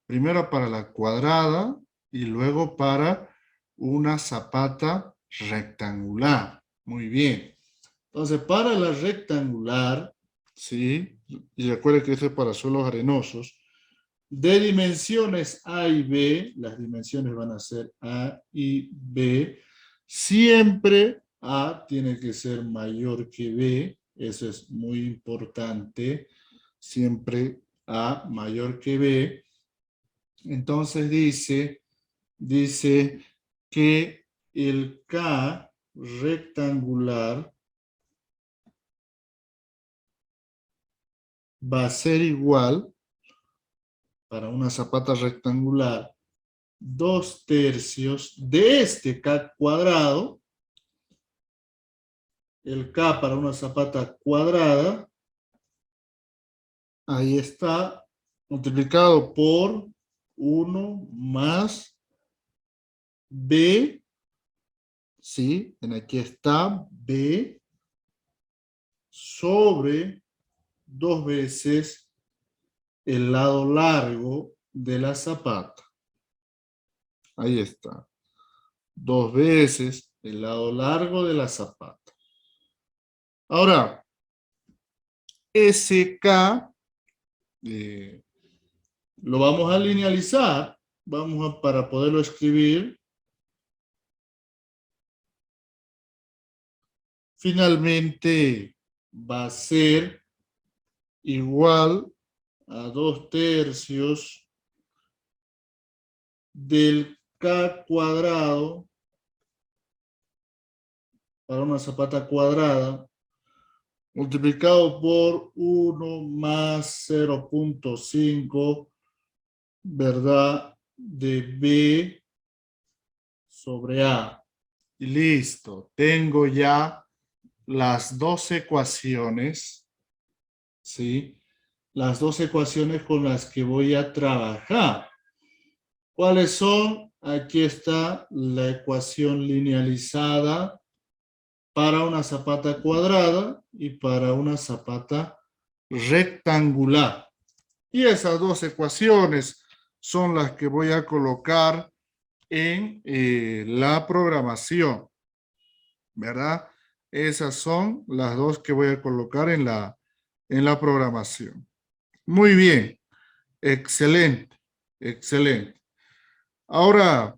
Primero para la cuadrada y luego para una zapata rectangular. Muy bien. Entonces, para la rectangular, ¿sí? Y recuerde que esto es para suelos arenosos. De dimensiones A y B, las dimensiones van a ser A y B. Siempre A tiene que ser mayor que B. Eso es muy importante. Siempre A mayor que B. Entonces dice que el K rectangular va a ser igual, para una zapata rectangular, 2/3 de este K cuadrado, el K para una zapata cuadrada, ahí está, multiplicado por 1 más B, ¿sí? En aquí está B sobre 2 veces el lado largo de la zapata. Ahí está. 2 veces el lado largo de la zapata. Ahora, SK lo vamos a linealizar. Para poderlo escribir. Finalmente va a ser igual a 2/3 del K cuadrado para una zapata cuadrada multiplicado por 1 más 0.5, ¿verdad? De B sobre A. Y listo, tengo ya las dos ecuaciones, ¿sí? Las dos ecuaciones con las que voy a trabajar. ¿Cuáles son? Aquí está la ecuación linealizada para una zapata cuadrada y para una zapata rectangular. Y esas dos ecuaciones son las que voy a colocar en la programación, ¿verdad? Esas son las dos que voy a colocar en la programación. Muy bien, excelente, excelente. Ahora,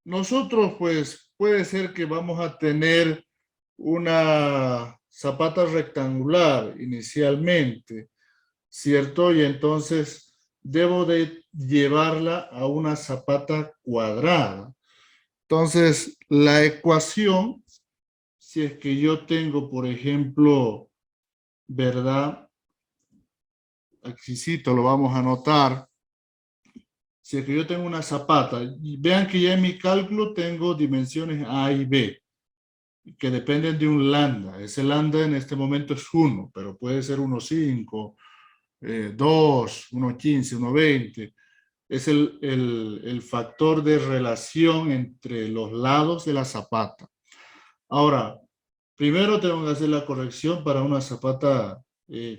nosotros pues puede ser que vamos a tener una zapata rectangular inicialmente, ¿cierto? Y entonces debo de llevarla a una zapata cuadrada. Entonces, la ecuación, si es que yo tengo, por ejemplo, ¿verdad? Aquí lo vamos a anotar. Si es que yo tengo una zapata, y vean que ya en mi cálculo tengo dimensiones A y B, que dependen de un lambda. Ese lambda en este momento es 1, pero puede ser 1,5, 2, 1,15, 1,20. Es el factor de relación entre los lados de la zapata. Ahora, primero tengo que hacer la corrección para una zapata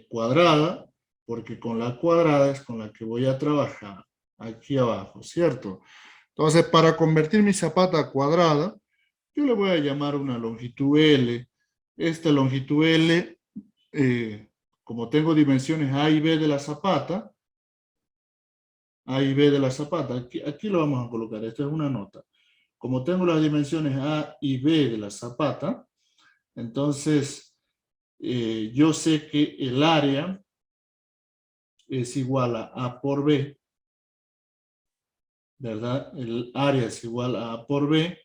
cuadrada, porque con la cuadrada es con la que voy a trabajar aquí abajo, ¿cierto? Entonces, para convertir mi zapata a cuadrada, yo le voy a llamar una longitud L. Esta longitud L, como tengo dimensiones A y B de la zapata, A y B de la zapata, aquí lo vamos a colocar, esta es una nota. Como tengo las dimensiones A y B de la zapata, entonces yo sé que el área es igual a A por B, ¿verdad? El área es igual a A por B,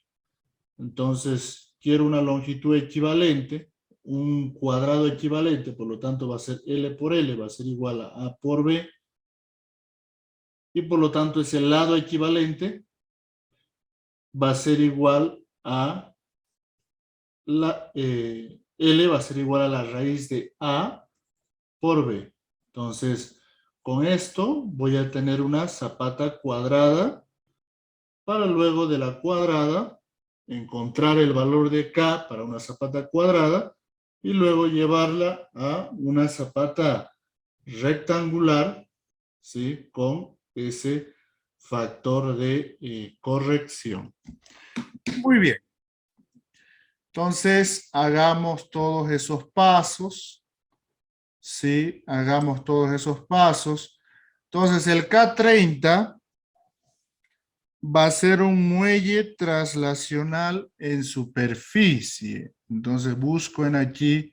entonces quiero una longitud equivalente, un cuadrado equivalente, por lo tanto va a ser L por L, va a ser igual a A por B, y por lo tanto ese lado equivalente va a ser igual a L va a ser igual a la raíz de A por B. Entonces, con esto voy a tener una zapata cuadrada para luego de la cuadrada encontrar el valor de K para una zapata cuadrada y luego llevarla a una zapata rectangular, ¿sí? Con ese factor de corrección. Muy bien. Entonces, hagamos todos esos pasos, ¿sí? Hagamos todos esos pasos. Entonces, el K30 va a ser un muelle traslacional en superficie. Entonces, busco en aquí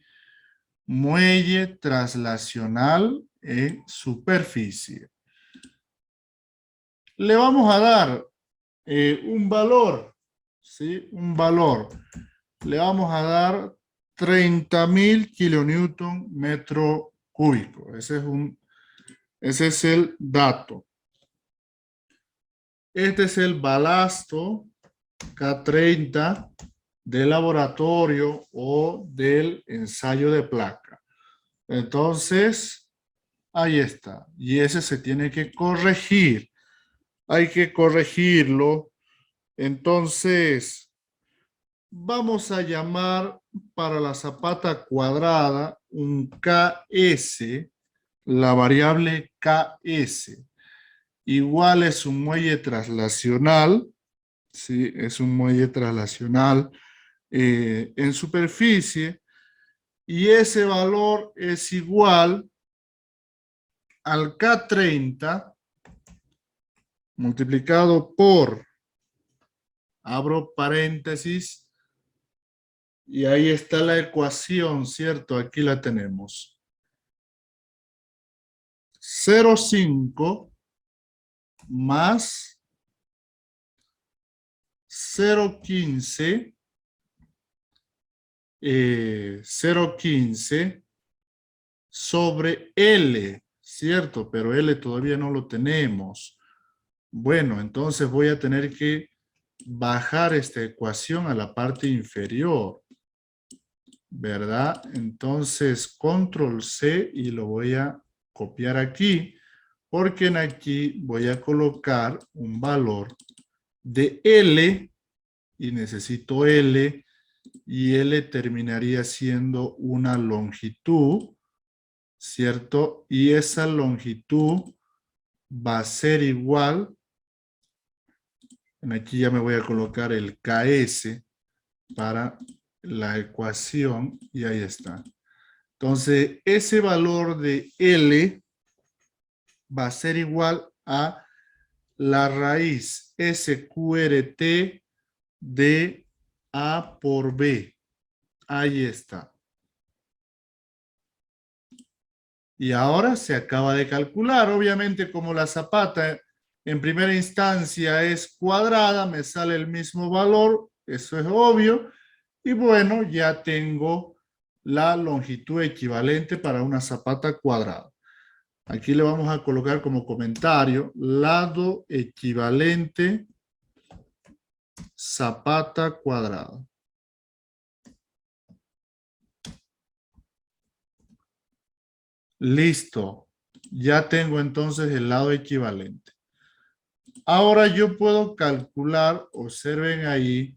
muelle traslacional en superficie. Le vamos a dar un valor, ¿sí? Un valor. Le vamos a dar 30.000 kilonewton metro cúbico. Ese es el dato. Este es el balasto K30 del laboratorio o del ensayo de placa. Entonces, ahí está. Y ese se tiene que corregir. Hay que corregirlo. Entonces, vamos a llamar para la zapata cuadrada un KS, la variable KS. Igual es un muelle traslacional, ¿sí? Es un muelle traslacional en superficie y ese valor es igual al K30 multiplicado por, abro paréntesis, y ahí está la ecuación, ¿cierto? Aquí la tenemos. 0,5 más 0,15 0,15 sobre L, ¿cierto? Pero L todavía no lo tenemos. Bueno, entonces voy a tener que bajar esta ecuación a la parte inferior, ¿verdad? Entonces, control C y lo voy a copiar aquí, porque en aquí voy a colocar un valor de L y necesito L y L terminaría siendo una longitud, ¿cierto? Y esa longitud va a ser igual, aquí ya me voy a colocar el KS para la ecuación y ahí está. Entonces, ese valor de L va a ser igual a la raíz SQRT de A por B. Ahí está. Y ahora se acaba de calcular. Obviamente, como la zapata en primera instancia es cuadrada, me sale el mismo valor. Eso es obvio. Y bueno, ya tengo la longitud equivalente para una zapata cuadrada. Aquí le vamos a colocar como comentario lado equivalente zapata cuadrada. Listo. Ya tengo entonces el lado equivalente. Ahora yo puedo calcular, observen ahí,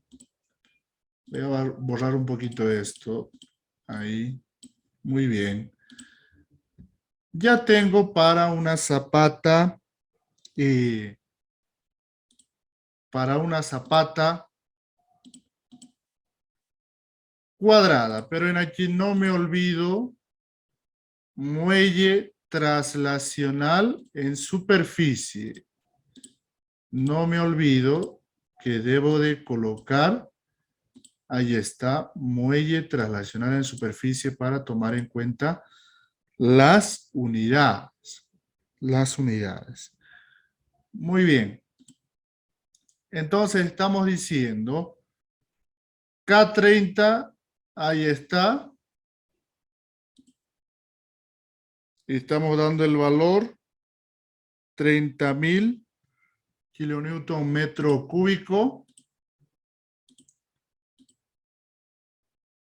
voy a borrar un poquito esto. Ahí. Muy bien. Ya tengo para una zapata cuadrada, pero en aquí no me olvido muelle traslacional en superficie. No me olvido que debo de colocar, ahí está, muelle traslacional en superficie para tomar en cuenta las unidades. Las unidades. Muy bien. Entonces estamos diciendo K30, ahí está. Estamos dando el valor 30.000 kilonewton metro cúbico.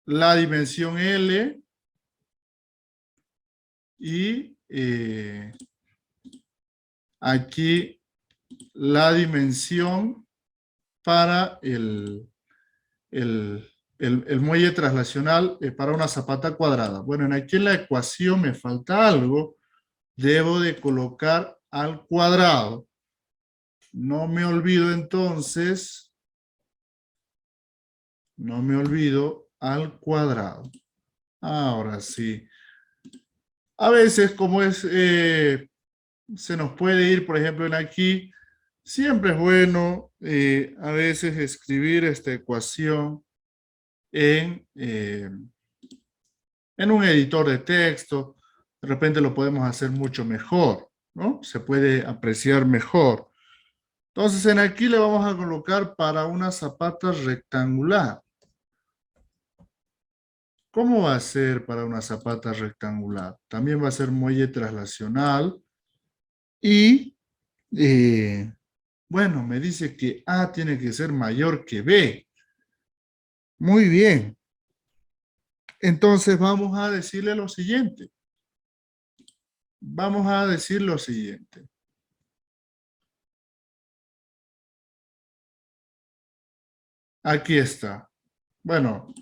La dimensión L y aquí la dimensión para el el muelle traslacional para una zapata cuadrada. Bueno, aquí en la ecuación me falta algo. Debo de colocar al cuadrado. No me olvido entonces, no me olvido al cuadrado. Ahora sí. A veces, como es, se nos puede ir, por ejemplo, en aquí, siempre es bueno a veces escribir esta ecuación en un editor de texto. De repente lo podemos hacer mucho mejor, ¿no? Se puede apreciar mejor. Entonces, en aquí le vamos a colocar para una zapata rectangular. ¿Cómo va a ser para una zapata rectangular? También va a ser muelle traslacional y, bueno, me dice que A tiene que ser mayor que B. Muy bien. Entonces vamos a decirle lo siguiente. Vamos a decir lo siguiente. Aquí está. Bueno,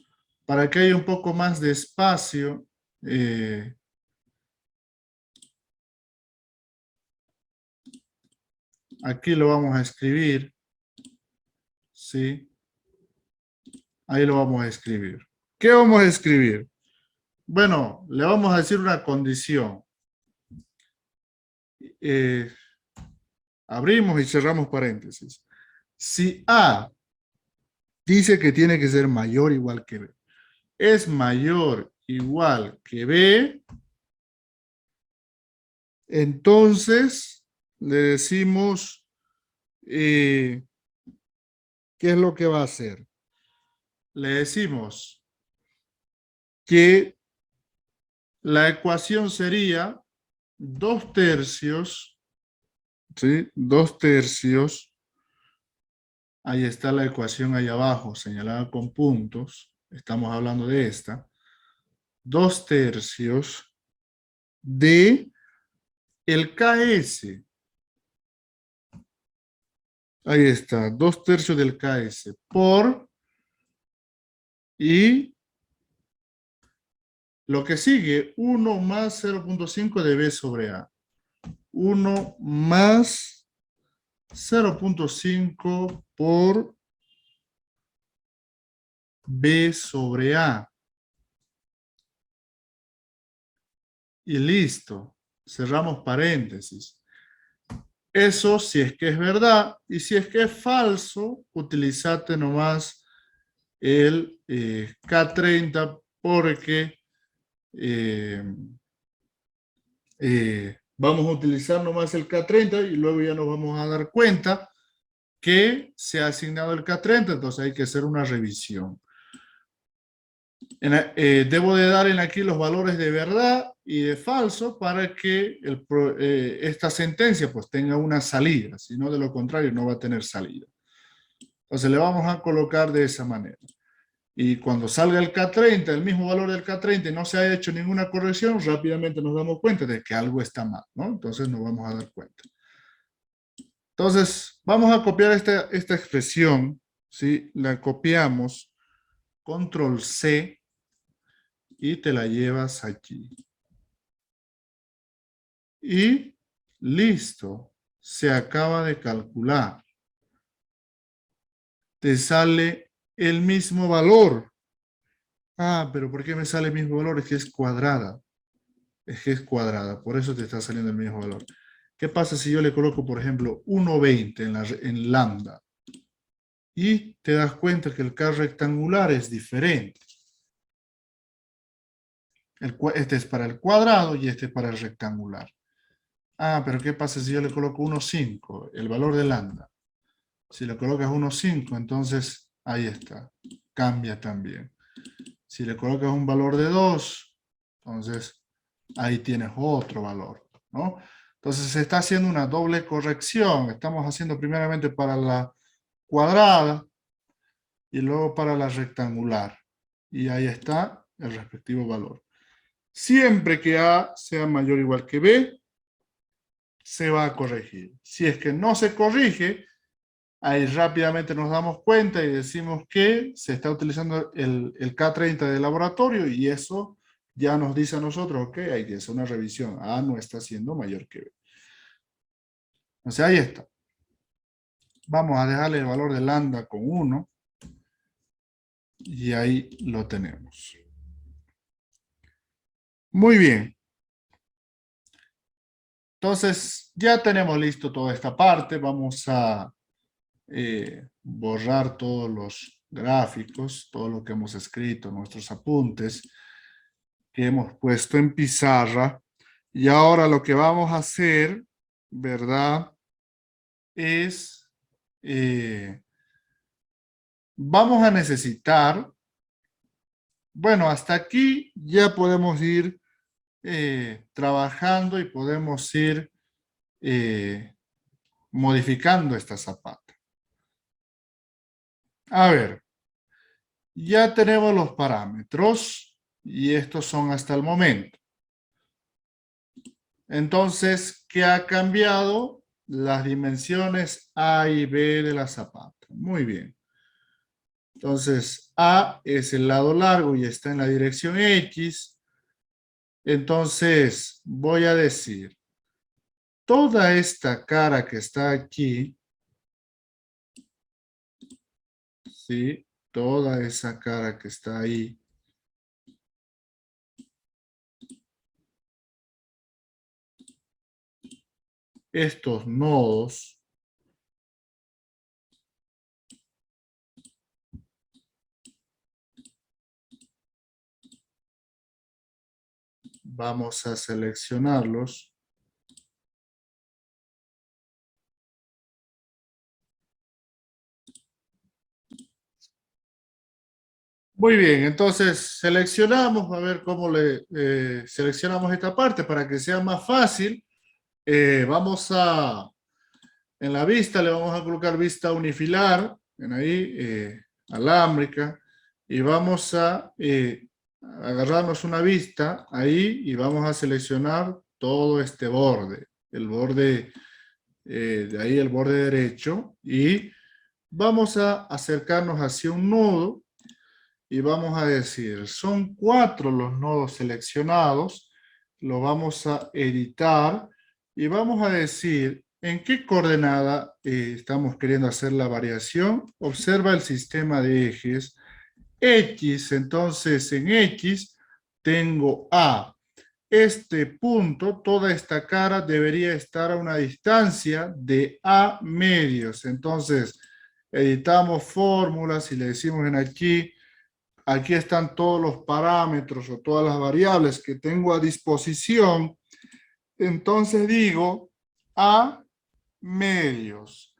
para que haya un poco más de espacio, aquí lo vamos a escribir. ¿Sí? Ahí lo vamos a escribir. ¿Qué vamos a escribir? Bueno, le vamos a decir una condición. Abrimos y cerramos paréntesis. Si A dice que tiene que ser mayor o igual que B, es mayor o igual que B, entonces le decimos ¿qué es lo que va a hacer? Le decimos que la ecuación sería 2/3, ¿sí? 2/3. Ahí está la ecuación ahí abajo, señalada con puntos. Estamos hablando de esta. 2/3 de el KS. Ahí está, 2/3 del KS por, y lo que sigue, 1 más 0.5 de B sobre A. 1 más 0.5 por B sobre A. Y listo. Cerramos paréntesis. Eso si es que es verdad. Y si es que es falso, utilizate nomás el K30 porque vamos a utilizar nomás el K30 y luego ya nos vamos a dar cuenta que se ha asignado el K30, entonces hay que hacer una revisión. Debo de dar en aquí los valores de verdad y de falso para que esta sentencia pues tenga una salida, si no de lo contrario no va a tener salida. Entonces le vamos a colocar de esa manera. Y cuando salga el K30, el mismo valor del K30 y no se haya hecho ninguna corrección, rápidamente nos damos cuenta de que algo está mal, ¿no? Entonces nos vamos a dar cuenta. Entonces, vamos a copiar esta expresión, ¿sí? La copiamos, control C, y te la llevas aquí. Y listo, se acaba de calcular. Te sale el mismo valor. Ah, pero ¿por qué me sale el mismo valor? Es que es cuadrada. Es que es cuadrada, por eso te está saliendo el mismo valor. ¿Qué pasa si yo le coloco, por ejemplo, 1,20 en lambda? Y te das cuenta que el K rectangular es diferente. Este es para el cuadrado y este es para el rectangular. Ah, pero ¿qué pasa si yo le coloco 1,5? El valor de lambda. Si le colocas 1,5, entonces ahí está. Cambia también. Si le colocas un valor de 2, entonces ahí tienes otro valor, ¿no? Entonces se está haciendo una doble corrección. Estamos haciendo primeramente para la cuadrada y luego para la rectangular. Y ahí está el respectivo valor. Siempre que A sea mayor o igual que B, se va a corregir. Si es que no se corrige, Ahí rápidamente nos damos cuenta y decimos que se está utilizando el K30 de laboratorio y eso ya nos dice a nosotros, ok, hay que hacer una revisión. A no está siendo mayor que B. O sea, ahí está. Vamos a dejarle el valor de lambda con 1 y ahí lo tenemos. Muy bien. Entonces, ya tenemos listo toda esta parte. Vamos a borrar todos los gráficos, todo lo que hemos escrito, nuestros apuntes que hemos puesto en pizarra. Y ahora lo que vamos a hacer, ¿verdad? Es, vamos a necesitar, bueno, hasta aquí ya podemos ir trabajando y podemos ir modificando esta zapata. A ver, ya tenemos los parámetros y estos son hasta el momento. Entonces, ¿qué ha cambiado? Las dimensiones A y B de la zapata. Muy bien. Entonces, A es el lado largo y está en la dirección X. Entonces, voy a decir, toda esta cara que está aquí, ¿sí? Toda esa cara que está ahí, estos nodos, vamos a seleccionarlos. Muy bien, entonces seleccionamos, a ver cómo le seleccionamos esta parte para que sea más fácil. Vamos a, en la vista le vamos a colocar vista unifilar, en ahí, alámbrica, y vamos a agarrarnos una vista ahí y vamos a seleccionar todo este borde, el borde, de ahí el borde derecho, y vamos a acercarnos hacia un nodo y vamos a decir, son 4 los nodos seleccionados, lo vamos a editar y vamos a decir en qué coordenada estamos queriendo hacer la variación. Observa el sistema de ejes X, entonces en X tengo A. Este punto, toda esta cara debería estar a una distancia de A medios. Entonces, editamos fórmulas y le decimos en aquí están todos los parámetros o todas las variables que tengo a disposición. Entonces digo A medios.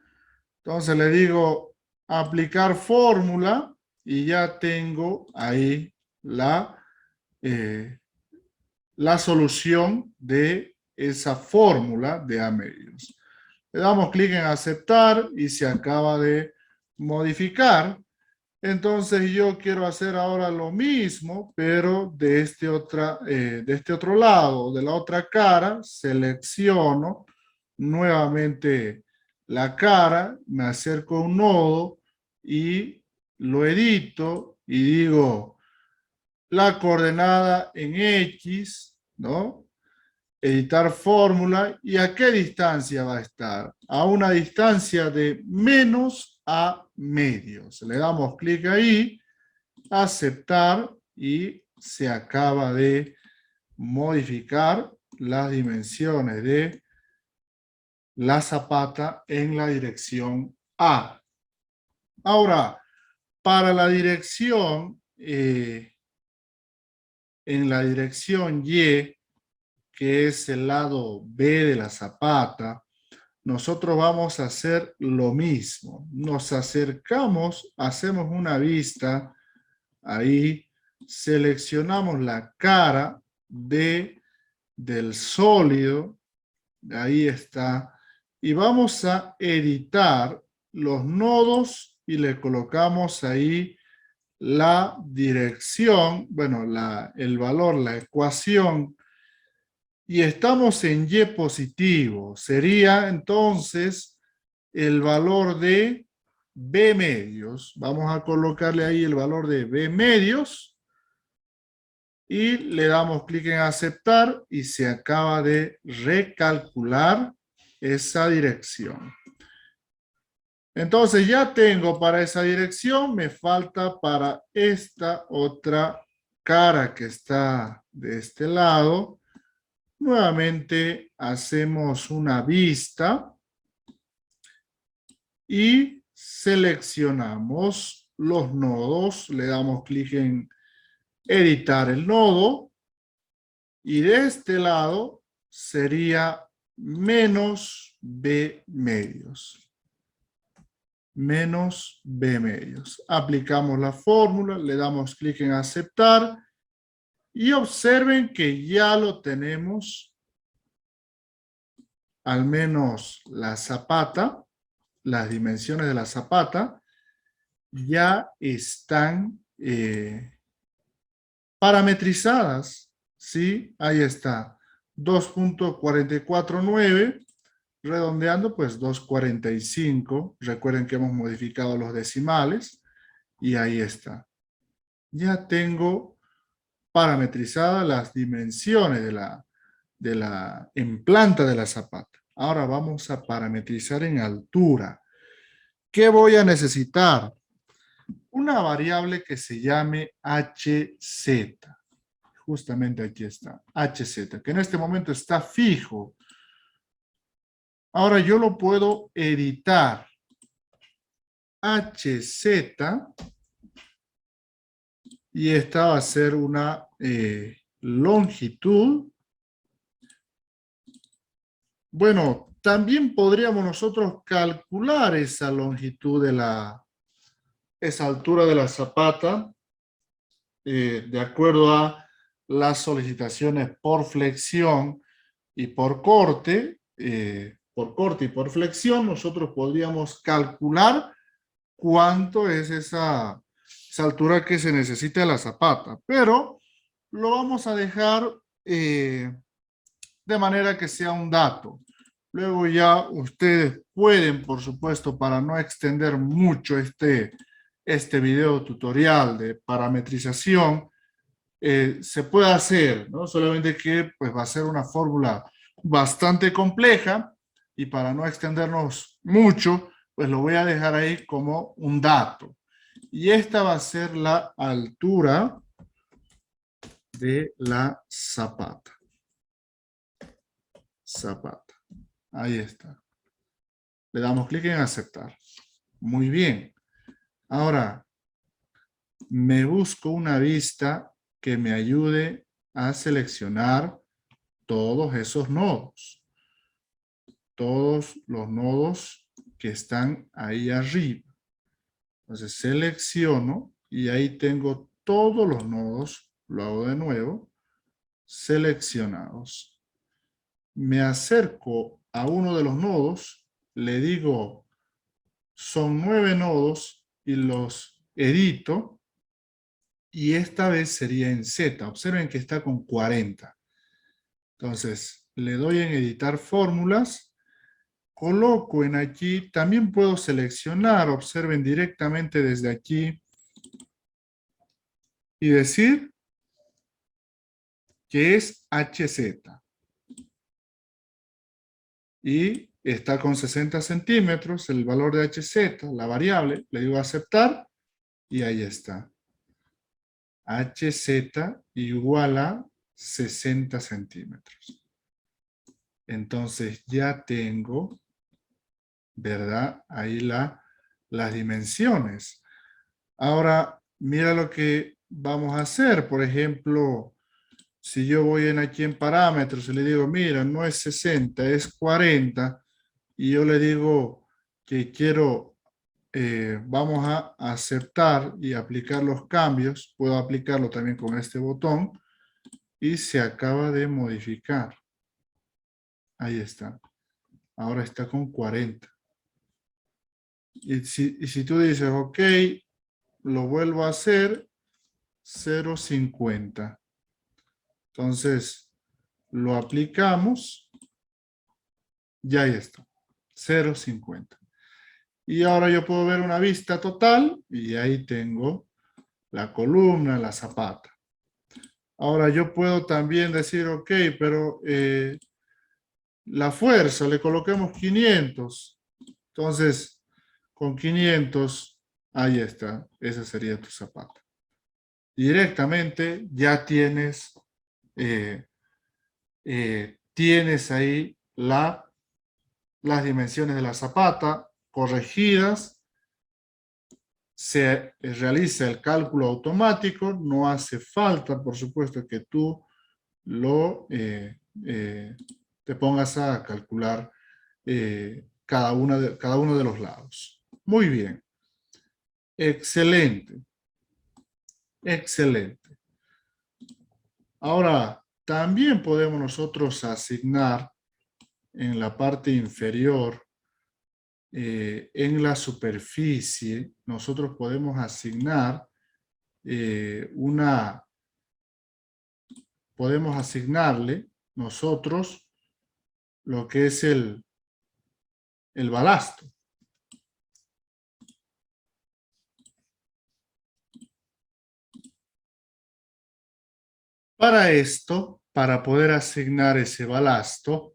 Entonces le digo aplicar fórmula y ya tengo ahí eh, la solución de esa fórmula de A medios. Le damos clic en aceptar y se acaba de modificar. Entonces yo quiero hacer ahora lo mismo, pero de este otro lado, de la otra cara, selecciono nuevamente la cara, me acerco a un nodo y lo edito y digo la coordenada en X, ¿no? Editar fórmula, ¿y a qué distancia va a estar? A una distancia de menos a medios. Le damos clic ahí, aceptar y se acaba de modificar las dimensiones de la zapata en la dirección A. Ahora, para la dirección, en la dirección Y, que es el lado B de la zapata, nosotros vamos a hacer lo mismo. Nos acercamos, hacemos una vista, ahí seleccionamos la cara del sólido, ahí está, y vamos a editar los nodos y le colocamos ahí la dirección, bueno, el valor, la ecuación, y estamos en Y positivo. Sería entonces el valor de B medios. Vamos a colocarle ahí el valor de B medios y le damos clic en aceptar y se acaba de recalcular esa dirección. Entonces ya tengo para esa dirección, me falta para esta otra cara que está de este lado. Nuevamente hacemos una vista y seleccionamos los nodos, le damos clic en editar el nodo y de este lado sería menos B medios. Menos B medios. Aplicamos la fórmula, le damos clic en aceptar y observen que ya lo tenemos, al menos la zapata, las dimensiones de la zapata ya están parametrizadas, ¿sí? Ahí está, 2.449, redondeando pues 2.45, recuerden que hemos modificado los decimales, y ahí está. Ya tengo parametrizadas las dimensiones de la en planta de la zapata. Ahora vamos a parametrizar en altura. ¿Qué voy a necesitar? Una variable que se llame HZ. Justamente aquí está, HZ, que en este momento está fijo. Ahora yo lo puedo editar. HZ, y esta va a ser una longitud. Bueno, también podríamos nosotros calcular esa longitud de esa altura de la zapata, de acuerdo a las solicitaciones por flexión y por corte y por flexión, nosotros podríamos calcular cuánto es esa altura que se necesita de la zapata, pero lo vamos a dejar de manera que sea un dato. Luego ya ustedes pueden, por supuesto, para no extender mucho este video tutorial de parametrización, se puede hacer, ¿no? Solamente que pues va a ser una fórmula bastante compleja y para no extendernos mucho, pues lo voy a dejar ahí como un dato. Y esta va a ser la altura de la zapata. Zapata. Ahí está. Le damos clic en aceptar. Muy bien. Ahora, me busco una vista que me ayude a seleccionar todos esos nodos. Todos los nodos que están ahí arriba. Entonces selecciono y ahí tengo todos los nodos. Lo hago de nuevo. Seleccionados. Me acerco a uno de los nodos. Le digo, son 9 nodos y los edito. Y esta vez sería en Z. Observen que está con 40. Entonces, le doy en editar fórmulas. Coloco en aquí. También puedo seleccionar. Observen directamente desde aquí. Y decir que es HZ. Y está con 60 centímetros. El valor de HZ, la variable. Le digo aceptar. Y ahí está. HZ igual a 60 centímetros. Entonces ya tengo, ¿verdad? Ahí las dimensiones. Ahora, mira lo que vamos a hacer. Por ejemplo, si yo voy aquí en parámetros y le digo, mira, no es 60, es 40, y yo le digo que quiero, vamos a aceptar y aplicar los cambios, puedo aplicarlo también con este botón, y se acaba de modificar. Ahí está. Ahora está con 40. Y si tú dices, ok, lo vuelvo a hacer, 0.50. Entonces, lo aplicamos, ya ahí está, 0.50. Y ahora yo puedo ver una vista total y ahí tengo la columna, la zapata. Ahora yo puedo también decir, ok, pero la fuerza, le coloquemos 500. Entonces, con 500, ahí está, esa sería tu zapata. Directamente ya eh, tienes ahí las dimensiones de la zapata corregidas, se realiza el cálculo automático, no hace falta, por supuesto, que tú te pongas a calcular cada uno de los lados. Muy bien. Excelente. Excelente. Ahora, también podemos nosotros asignar en la parte inferior, en la superficie, nosotros podemos asignar podemos asignarle nosotros lo que es el balasto. Para esto, para poder asignar ese balasto,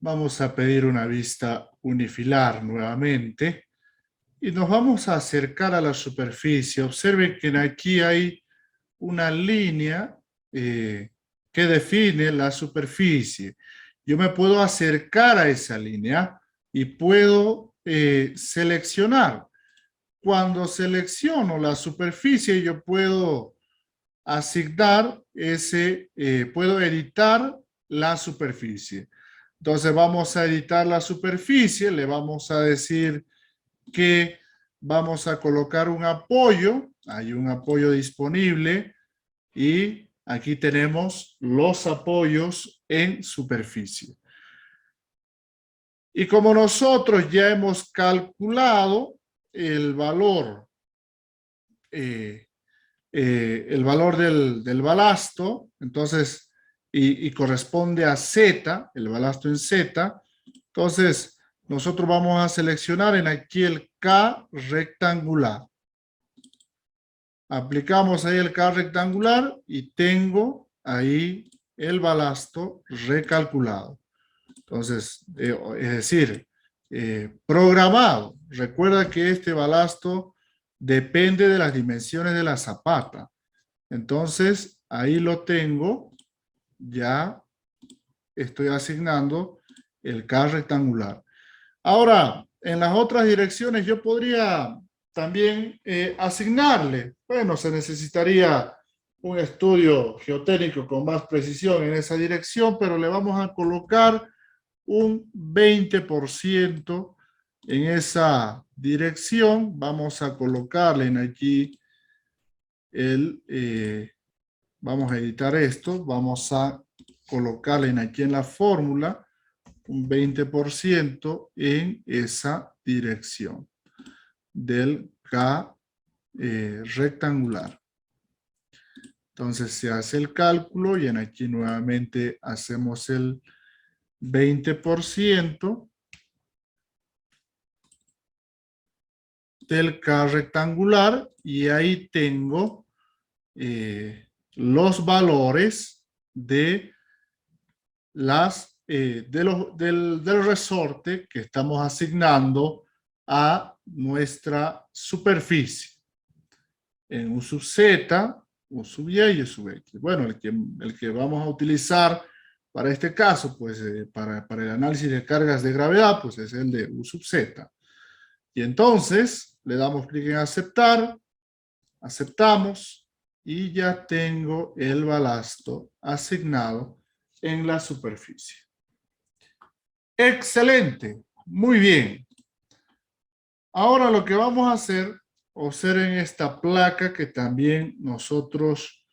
vamos a pedir una vista unifilar nuevamente y nos vamos a acercar a la superficie. Observen que aquí hay una línea que define la superficie. Yo me puedo acercar a esa línea y puedo seleccionar. Cuando selecciono la superficie, yo puedo asignar puedo editar la superficie. Entonces vamos a editar la superficie, le vamos a decir que vamos a colocar un apoyo, hay un apoyo disponible y aquí tenemos los apoyos en superficie. Y como nosotros ya hemos calculado el valor del balasto, entonces, y corresponde a Z, el balasto en Z, entonces nosotros vamos a seleccionar en aquí el K rectangular. Aplicamos ahí el K rectangular y tengo ahí el balasto recalculado. Entonces, es decir, programado. Recuerda que este balasto depende de las dimensiones de la zapata. Entonces, ahí lo tengo. Ya estoy asignando el K rectangular. Ahora, en las otras direcciones yo podría también asignarle. Bueno, se necesitaría un estudio geotécnico con más precisión en esa dirección, pero le vamos a colocar un 20% en esa dirección. Vamos a colocarle en aquí vamos a editar esto, vamos a colocarle en aquí en la fórmula un 20% en esa dirección del K rectangular. Entonces se hace el cálculo y en aquí nuevamente hacemos el 20% del K rectangular y ahí tengo los valores de del resorte que estamos asignando a nuestra superficie en U sub Z, U sub Y y U sub X. Bueno, el que vamos a utilizar para este caso, pues para el análisis de cargas de gravedad, pues es el de U sub Z. Y entonces le damos clic en aceptar, aceptamos y ya tengo el balasto asignado en la superficie. Excelente, muy bien. Ahora lo que vamos a hacer, observen esta placa que también nosotros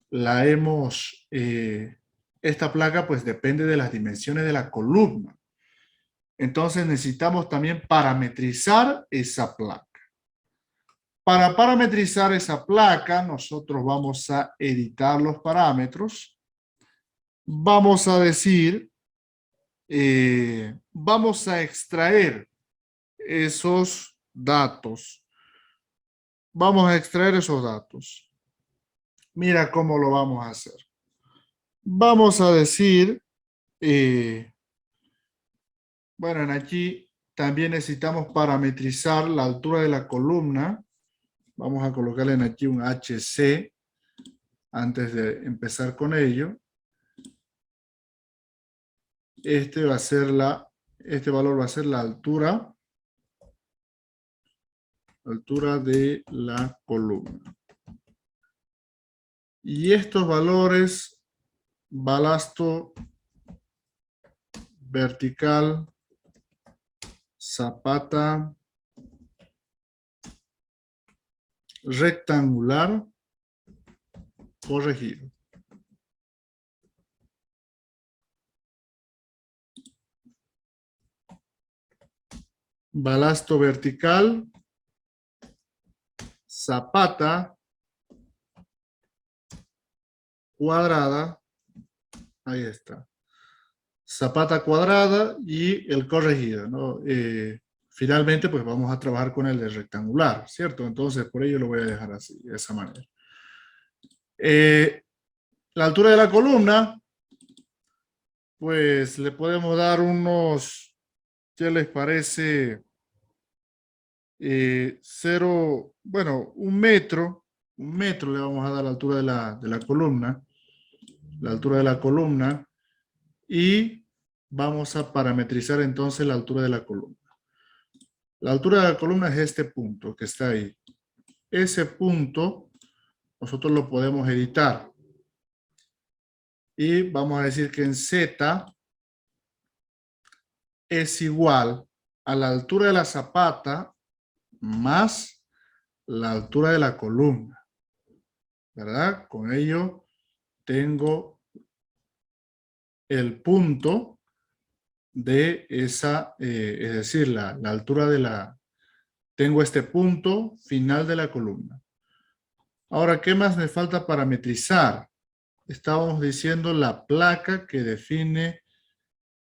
la hemos, esta placa pues depende de las dimensiones de la columna. Entonces necesitamos también parametrizar esa placa. Para parametrizar esa placa, nosotros vamos a editar los parámetros. Vamos a decir, vamos a extraer esos datos. Vamos a extraer esos datos. Mira cómo lo vamos a hacer. Vamos a decir, bueno, en aquí también necesitamos parametrizar la altura de la columna. Vamos a colocarle en aquí un HC antes de empezar con ello. Este valor va a ser la altura de la columna. Y estos valores, balasto vertical, zapata rectangular, corregido. Balasto vertical, zapata cuadrada, ahí está. Zapata cuadrada y el corregido, ¿no? Finalmente, pues vamos a trabajar con el de rectangular, ¿cierto? Entonces, por ello lo voy a dejar así, de esa manera. La altura de la columna, pues le podemos dar unos, ¿qué les parece? 1 metro le vamos a dar la altura de la columna, y vamos a parametrizar entonces la altura de la columna. La altura de la columna es este punto que está ahí. Ese punto nosotros lo podemos editar. Y vamos a decir que en Z es igual a la altura de la zapata más la altura de la columna. ¿Verdad? Con ello tengo el punto de esa, es decir, la altura de la, tengo este punto final de la columna. Ahora, ¿qué más me falta parametrizar? Estábamos diciendo la placa que define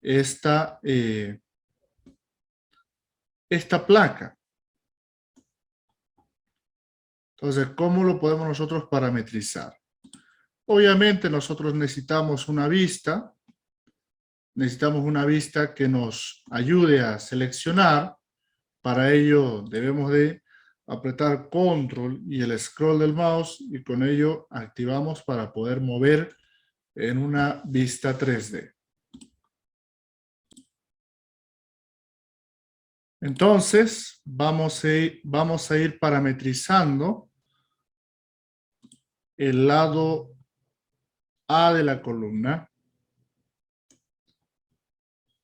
esta placa. Entonces, ¿cómo lo podemos nosotros parametrizar? Obviamente nosotros necesitamos una vista que nos ayude a seleccionar. Para ello debemos de apretar control y el scroll del mouse y con ello activamos para poder mover en una vista 3D. Entonces vamos a ir parametrizando el lado A de la columna.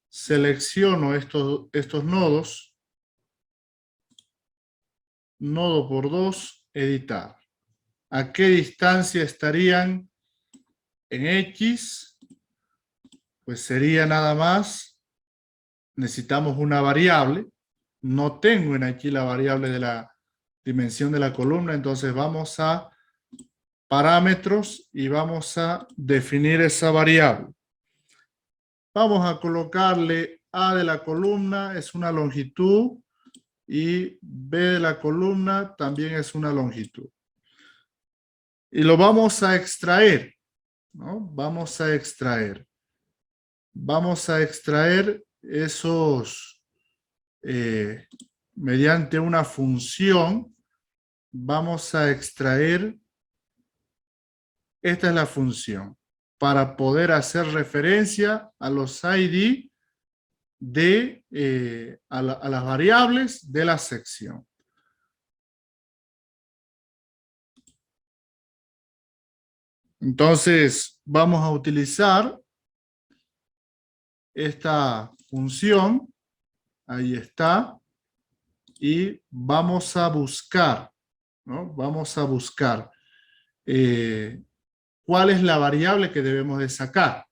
Selecciono estos nodos. Nodo por 2, editar. ¿A qué distancia estarían en X? Pues sería nada más, necesitamos una variable. No tengo en aquí la variable de la dimensión de la columna, entonces vamos a parámetros y vamos a definir esa variable. Vamos a colocarle A de la columna, es una longitud, y B de la columna también es una longitud. Y lo vamos a extraer, ¿no? Vamos a extraer esos, mediante una función, vamos a extraer, esta es la función, para poder hacer referencia a los ID a las variables de la sección. Entonces, vamos a utilizar esta función, ahí está, y vamos a buscar, ¿no? Vamos a buscar cuál es la variable que debemos de sacar.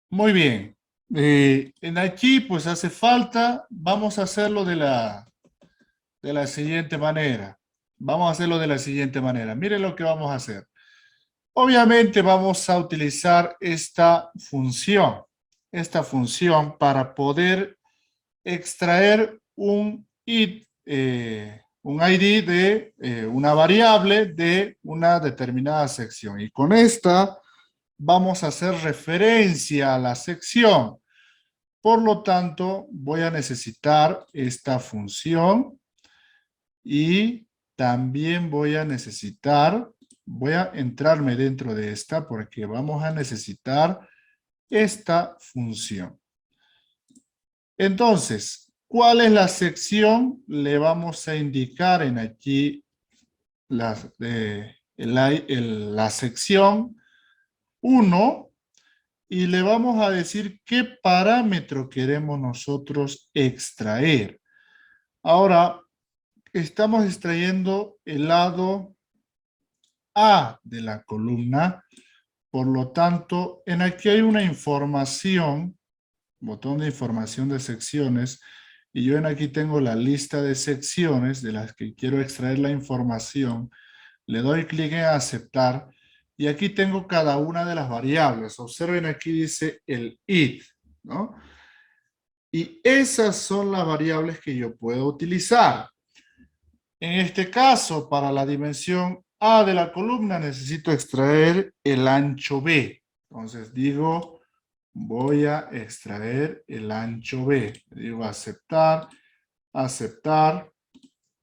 Muy bien. En aquí, pues hace falta, vamos a hacerlo de la siguiente manera. Vamos a hacerlo de la siguiente manera. Miren lo que vamos a hacer. Obviamente vamos a utilizar esta función para poder extraer un ID de una variable de una determinada sección. Y con esta vamos a hacer referencia a la sección. Por lo tanto, voy a necesitar esta función y también voy a necesitar, voy a entrarme dentro de esta porque vamos a necesitar esta función. Entonces, ¿cuál es la sección? Le vamos a indicar en aquí la sección 1 y le vamos a decir qué parámetro queremos nosotros extraer. Ahora, estamos extrayendo el lado A de la columna, por lo tanto, en aquí hay una información, botón de información de secciones, y yo en aquí tengo la lista de secciones de las que quiero extraer la información. Le doy clic en aceptar y aquí tengo cada una de las variables. Observen aquí dice el id, ¿no? Y esas son las variables que yo puedo utilizar. En este caso, para la dimensión A de la columna necesito extraer el ancho B. Entonces digo, voy a extraer el ancho B. Digo aceptar, aceptar.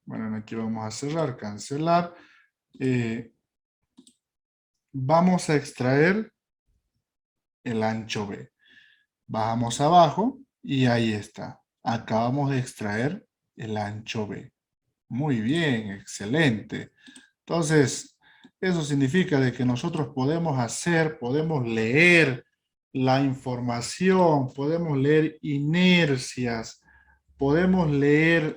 Bueno, aquí vamos a cerrar, cancelar. Vamos a extraer el ancho B. Bajamos abajo y ahí está. Acabamos de extraer el ancho B. Muy bien, excelente. Entonces, eso significa de que nosotros podemos hacer, podemos leer la información, podemos leer inercias, podemos leer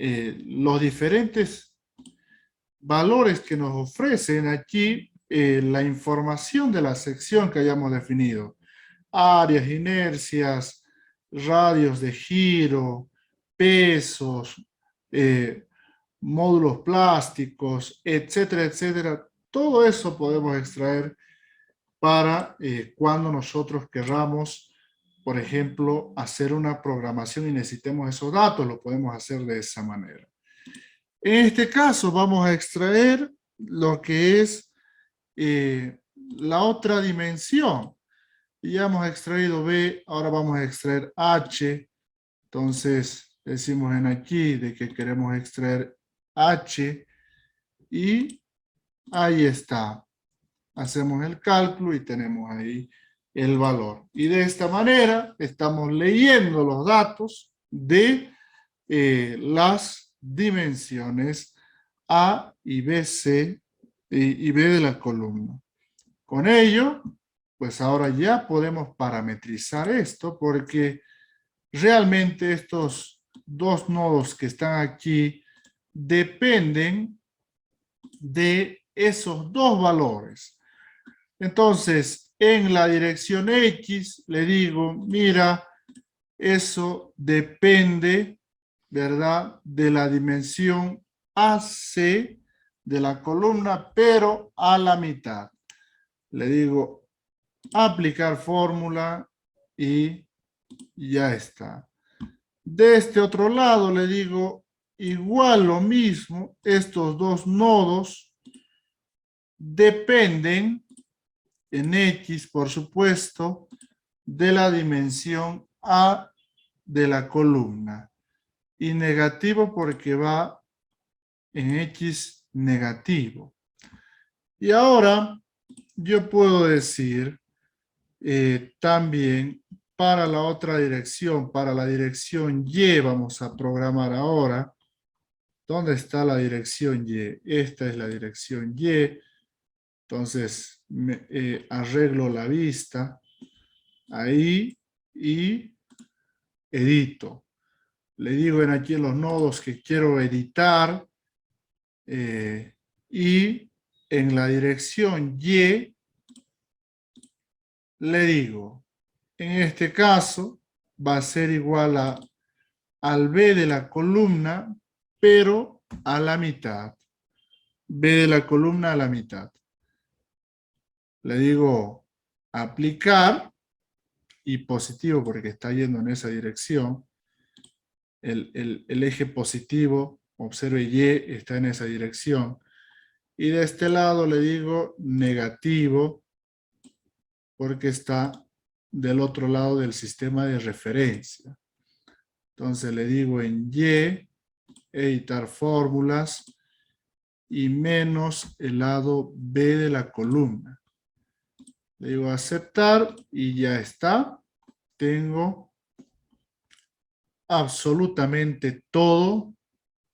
los diferentes valores que nos ofrecen aquí la información de la sección que hayamos definido. Áreas, inercias, radios de giro, pesos, módulos plásticos, etcétera, etcétera. Todo eso podemos extraer para cuando nosotros querramos, por ejemplo, hacer una programación y necesitemos esos datos, lo podemos hacer de esa manera. En este caso vamos a extraer lo que es la otra dimensión. Ya hemos extraído B, ahora vamos a extraer H. Entonces decimos en aquí de que queremos extraer H y ahí está. Hacemos el cálculo y tenemos ahí el valor. Y de esta manera estamos leyendo los datos de las dimensiones A y B, C y B de la columna. Con ello, pues ahora ya podemos parametrizar esto porque realmente estos dos nodos que están aquí dependen de esos dos valores. Entonces, en la dirección X le digo, mira, eso depende, ¿verdad?, de la dimensión AC de la columna, pero a la mitad. Le digo, aplicar fórmula y ya está. De este otro lado le digo, igual lo mismo, estos dos nodos dependen en X, por supuesto, de la dimensión A de la columna. Y negativo porque va en X negativo. Y ahora yo puedo decir también para la otra dirección, para la dirección Y, vamos a programar ahora. ¿Dónde está la dirección Y? Esta es la dirección Y. Entonces, arreglo la vista ahí y edito. Le digo en aquí en los nodos que quiero editar y en la dirección Y le digo, en este caso va a ser igual al B de la columna, pero a la mitad. B de la columna a la mitad. Le digo aplicar y positivo porque está yendo en esa dirección. El eje positivo, observe Y, está en esa dirección. Y de este lado le digo negativo porque está del otro lado del sistema de referencia. Entonces le digo en Y, editar fórmulas y menos el lado B de la columna. Le digo aceptar y ya está. Tengo absolutamente todo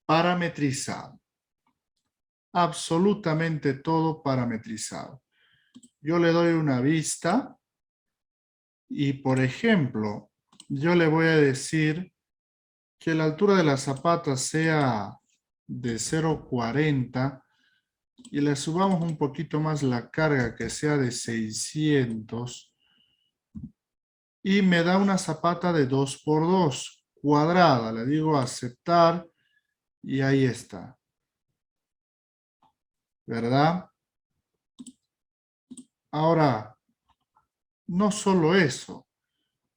parametrizado. Absolutamente todo parametrizado. Yo le doy una vista y, por ejemplo, yo le voy a decir que la altura de la zapata sea de 0,40 y le subamos un poquito más la carga, que sea de 600, y me da una zapata de 2x2 cuadrada. Le digo aceptar y ahí está, ¿verdad? Ahora, no solo eso,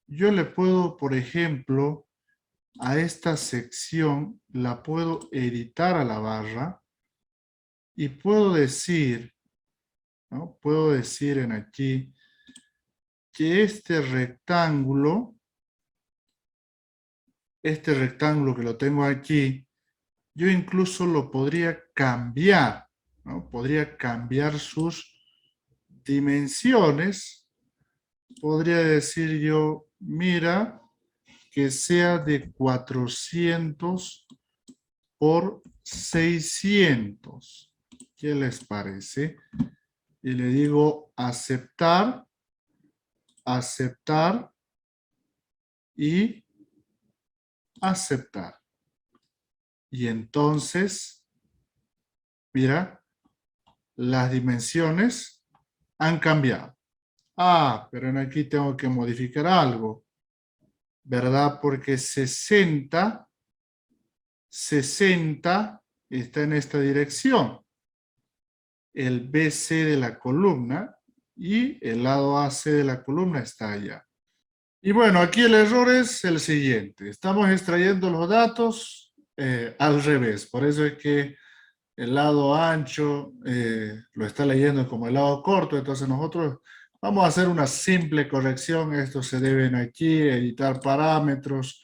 yo le puedo, por ejemplo, a esta sección la puedo editar a la barra y puedo decir, ¿no? Puedo decir en aquí que este rectángulo que lo tengo aquí, yo incluso lo podría cambiar, ¿no? Podría cambiar sus dimensiones. Podría decir yo, mira, que sea de 400 por 600. ¿Qué les parece? Y le digo aceptar, aceptar y aceptar. Y entonces, mira, las dimensiones han cambiado. Ah, pero en aquí tengo que modificar algo, ¿verdad? Porque 60 está en esta dirección. El BC de la columna y el lado AC de la columna está allá. Y bueno, aquí el error es el siguiente. Estamos extrayendo los datos al revés. Por eso es que el lado ancho lo está leyendo como el lado corto. Entonces nosotros vamos a hacer una simple corrección. Esto se debe en aquí, editar parámetros.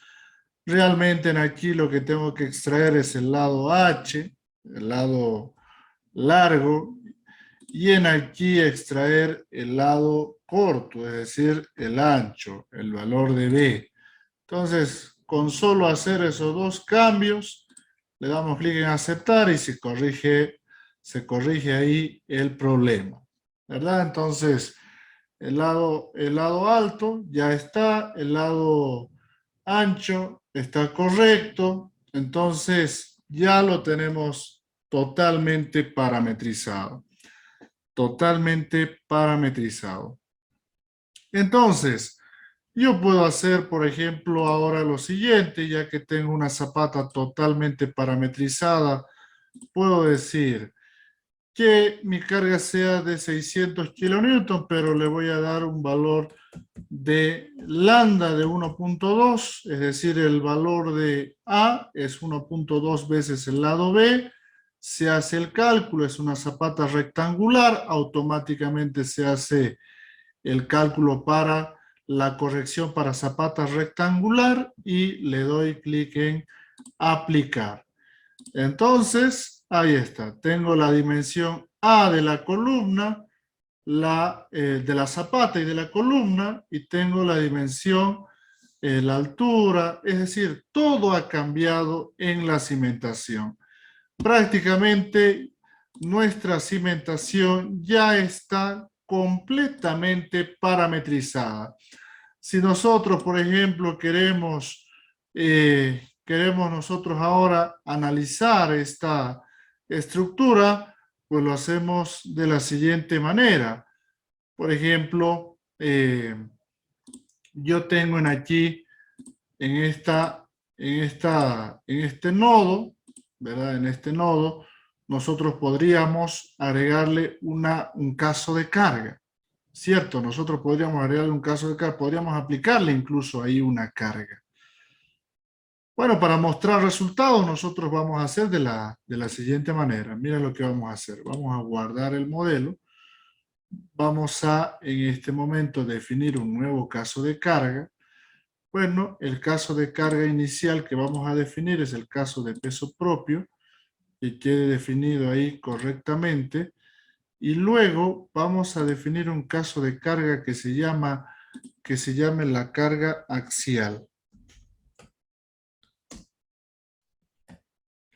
Realmente en aquí lo que tengo que extraer es el lado H, el lado largo, y en aquí extraer el lado corto, es decir, el ancho, el valor de B. Entonces, con solo hacer esos dos cambios, le damos clic en aceptar y se corrige ahí el problema, ¿verdad? Entonces, el lado alto ya está, el lado ancho está correcto, entonces ya lo tenemos totalmente parametrizado. Totalmente parametrizado. Entonces, yo puedo hacer, por ejemplo, ahora lo siguiente, ya que tengo una zapata totalmente parametrizada, puedo decir que mi carga sea de 600 kilonewton, pero le voy a dar un valor de lambda de 1.2, es decir, el valor de A es 1.2 veces el lado B. Se hace el cálculo, es una zapata rectangular, automáticamente se hace el cálculo para la corrección para zapata rectangular y le doy clic en aplicar. Entonces, ahí está, tengo la dimensión A de la columna, de la zapata y de la columna, y tengo la dimensión, la altura, es decir, todo ha cambiado en la cimentación. Prácticamente nuestra cimentación ya está completamente parametrizada. Si nosotros, por ejemplo, queremos nosotros ahora analizar esta estructura, pues lo hacemos de la siguiente manera. Por ejemplo, yo tengo aquí, en este nodo, ¿verdad? En este nodo, nosotros podríamos agregarle un caso de carga. Cierto, nosotros podríamos agregarle un caso de carga, podríamos aplicarle incluso ahí una carga. Bueno, para mostrar resultados, nosotros vamos a hacer de la siguiente manera. Mira lo que vamos a hacer. Vamos a guardar el modelo. Vamos a, en este momento, definir un nuevo caso de carga. Bueno, el caso de carga inicial que vamos a definir es el caso de peso propio, que quede definido ahí correctamente. Y luego vamos a definir un caso de carga que se llame la carga axial.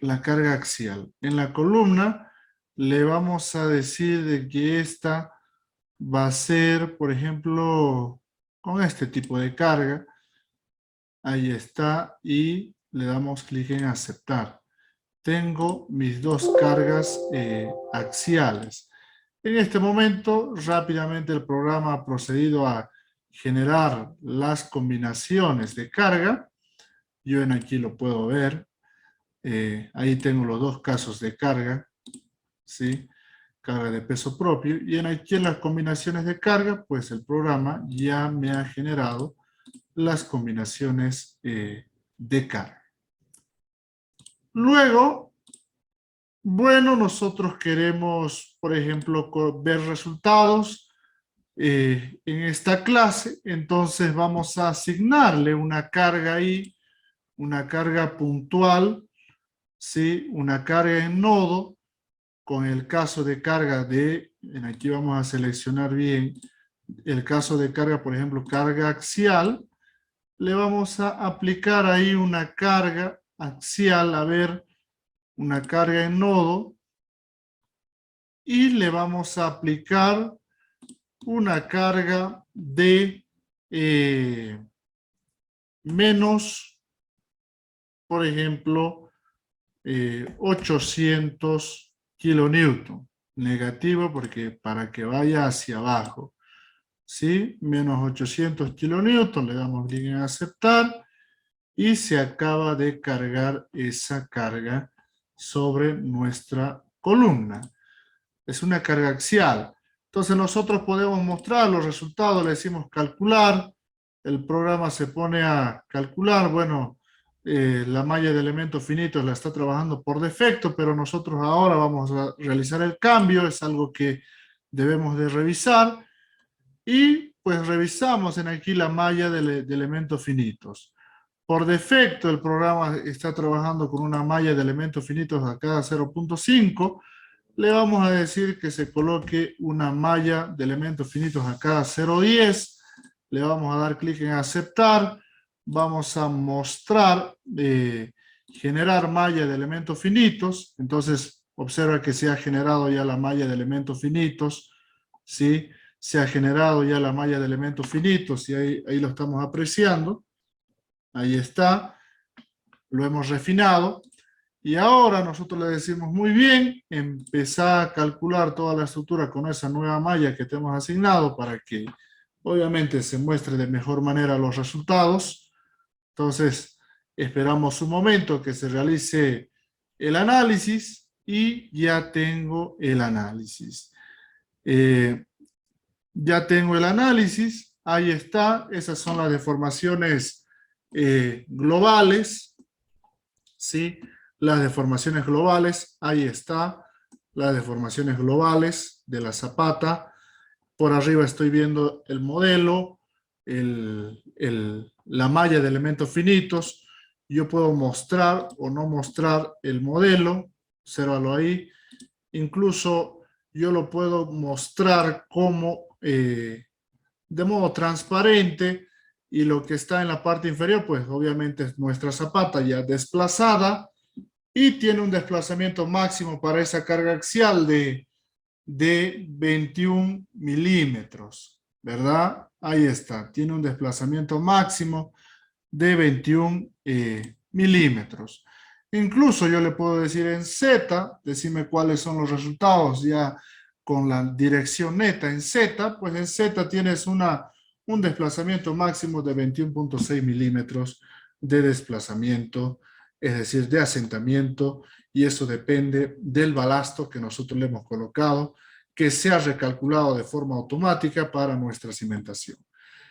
La carga axial. En la columna le vamos a decir de que esta va a ser, por ejemplo, con este tipo de carga. Ahí está, y le damos clic en aceptar. Tengo mis dos cargas axiales. En este momento, rápidamente el programa ha procedido a generar las combinaciones de carga. Yo en aquí lo puedo ver. Ahí tengo los dos casos de carga, ¿sí? Carga de peso propio. Y aquí en las combinaciones de carga, pues el programa ya me ha generado las combinaciones de carga. Luego, bueno, nosotros queremos, por ejemplo, ver resultados en esta clase, entonces vamos a asignarle una carga ahí, una carga puntual, ¿sí? Una carga en nodo, con el caso de carga en aquí vamos a seleccionar bien, el caso de carga, por ejemplo, carga axial, le vamos a aplicar ahí una carga axial, a ver, una carga en nodo, y le vamos a aplicar una carga de menos, por ejemplo, 800 kilonewton. Negativo porque para que vaya hacia abajo. ¿Sí? Menos 800 kilonewton, le damos clic en aceptar y se acaba de cargar esa carga sobre nuestra columna. Es una carga axial. Entonces nosotros podemos mostrar los resultados, le decimos calcular, el programa se pone a calcular, bueno, la malla de elementos finitos la está trabajando por defecto, pero nosotros ahora vamos a realizar el cambio, es algo que debemos de revisar, y pues revisamos en aquí la malla de elementos finitos. Por defecto el programa está trabajando con una malla de elementos finitos a cada 0.5, le vamos a decir que se coloque una malla de elementos finitos a cada 0.10, le vamos a dar clic en aceptar, vamos a mostrar, generar malla de elementos finitos, entonces observa que se ha generado ya la malla de elementos finitos, ¿sí? Se ha generado ya la malla de elementos finitos y ahí lo estamos apreciando, ahí está, lo hemos refinado. Y ahora nosotros le decimos, muy bien, empezar a calcular toda la estructura con esa nueva malla que te hemos asignado para que obviamente se muestre de mejor manera los resultados. Entonces, esperamos un momento que se realice el análisis y ya tengo el análisis. Ya tengo el análisis, ahí está, esas son las deformaciones globales, ¿sí? Las deformaciones globales, ahí está, las deformaciones globales de la zapata. Por arriba estoy viendo el modelo, la malla de elementos finitos. Yo puedo mostrar o no mostrar el modelo, obsérvalo ahí. Incluso yo lo puedo mostrar como de modo transparente, y lo que está en la parte inferior, pues obviamente es nuestra zapata ya desplazada, y tiene un desplazamiento máximo para esa carga axial de 21 milímetros, ¿verdad? Ahí está, tiene un desplazamiento máximo de 21 milímetros. Incluso yo le puedo decir en Z, decirme cuáles son los resultados ya con la dirección neta en Z, pues en Z tienes un desplazamiento máximo de 21.6 milímetros de desplazamiento, es decir, de asentamiento, y eso depende del balasto que nosotros le hemos colocado, que sea recalculado de forma automática para nuestra cimentación.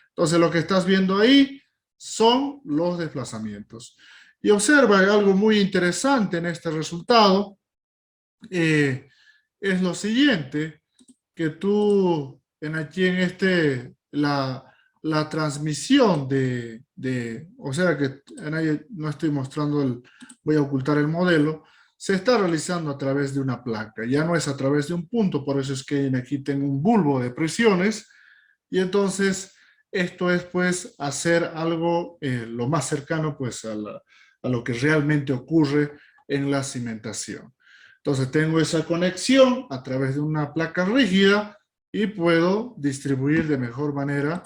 Entonces lo que estás viendo ahí son los desplazamientos. Y observa algo muy interesante en este resultado, es lo siguiente, que tú aquí en la transmisión o sea que no estoy mostrando voy a ocultar el modelo, se está realizando a través de una placa, ya no es a través de un punto, por eso es que aquí tengo un bulbo de presiones, y entonces esto es pues hacer algo lo más cercano pues a lo que realmente ocurre en la cimentación. Entonces tengo esa conexión a través de una placa rígida y puedo distribuir de mejor manera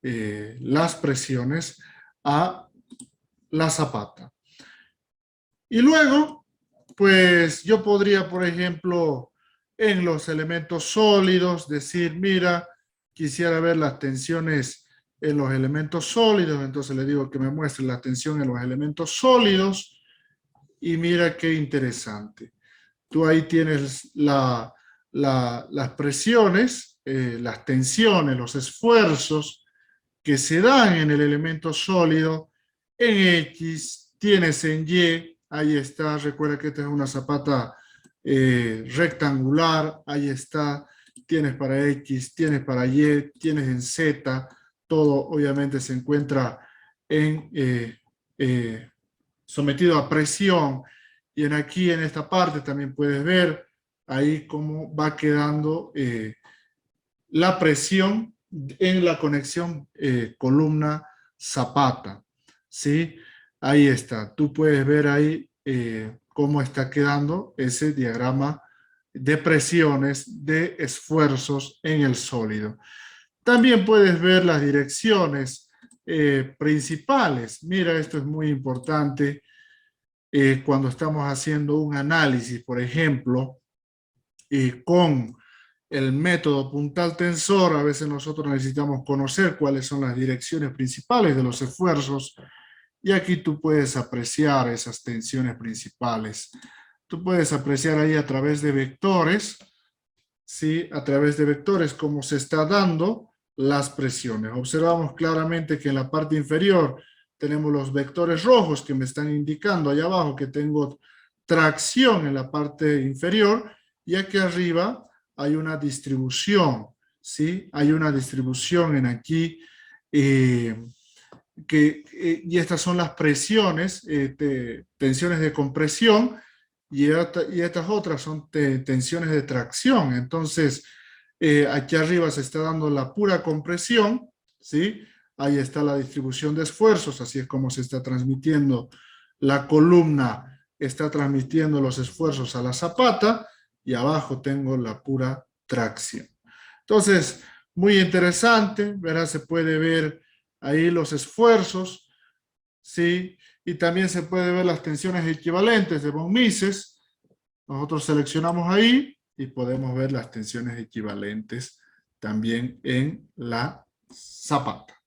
las presiones a la zapata. Y luego, pues yo podría, por ejemplo, en los elementos sólidos, decir, mira, quisiera ver las tensiones en los elementos sólidos, entonces le digo que me muestre la tensión en los elementos sólidos, y mira qué interesante. Tú ahí tienes las presiones, las tensiones, los esfuerzos que se dan en el elemento sólido, en X, tienes en Y, ahí está, recuerda que esta es una zapata rectangular, ahí está, tienes para X, tienes para Y, tienes en Z, todo obviamente se encuentra en, sometido a presión, y aquí en esta parte también puedes ver ahí cómo va quedando la presión en la conexión columna-zapata, ¿sí? Ahí está, tú puedes ver ahí cómo está quedando ese diagrama de presiones, de esfuerzos en el sólido. También puedes ver las direcciones principales. Mira, esto es muy importante cuando estamos haciendo un análisis, por ejemplo, con el método puntal tensor. A veces nosotros necesitamos conocer cuáles son las direcciones principales de los esfuerzos, y aquí tú puedes apreciar esas tensiones principales. Tú puedes apreciar ahí a través de vectores, ¿sí? A través de vectores cómo se está dando las presiones. Observamos claramente que en la parte inferior tenemos los vectores rojos que me están indicando allá abajo que tengo tracción en la parte inferior, y aquí arriba hay una distribución, ¿sí? Hay una distribución en aquí, y estas son las presiones, tensiones de compresión, y estas otras son tensiones de tracción. Entonces, aquí arriba se está dando la pura compresión, ¿sí? Ahí está la distribución de esfuerzos, así es como se está transmitiendo la columna, está transmitiendo los esfuerzos a la zapata, y abajo tengo la pura tracción. Entonces, muy interesante, ¿verdad? Se puede ver ahí los esfuerzos, ¿sí? Y también se puede ver las tensiones equivalentes de von Mises. Nosotros seleccionamos ahí y podemos ver las tensiones equivalentes también en la zapata.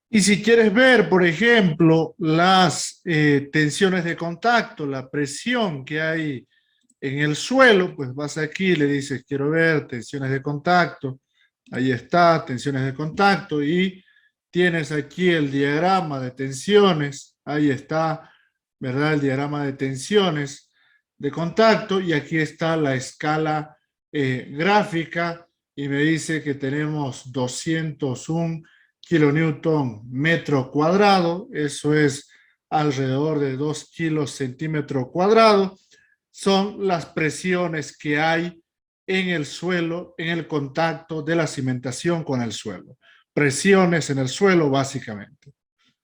Y si quieres ver, por ejemplo, las tensiones de contacto, la presión que hay en el suelo, pues vas aquí y le dices, quiero ver tensiones de contacto. Ahí está, tensiones de contacto, y tienes aquí el diagrama de tensiones. Ahí está, ¿verdad? El diagrama de tensiones de contacto, y aquí está la escala gráfica, y me dice que tenemos 201 kilonewton metro cuadrado, eso es alrededor de 2 kilos centímetro cuadrado. Son las presiones que hay en el suelo, en el contacto de la cimentación con el suelo. Presiones en el suelo, básicamente.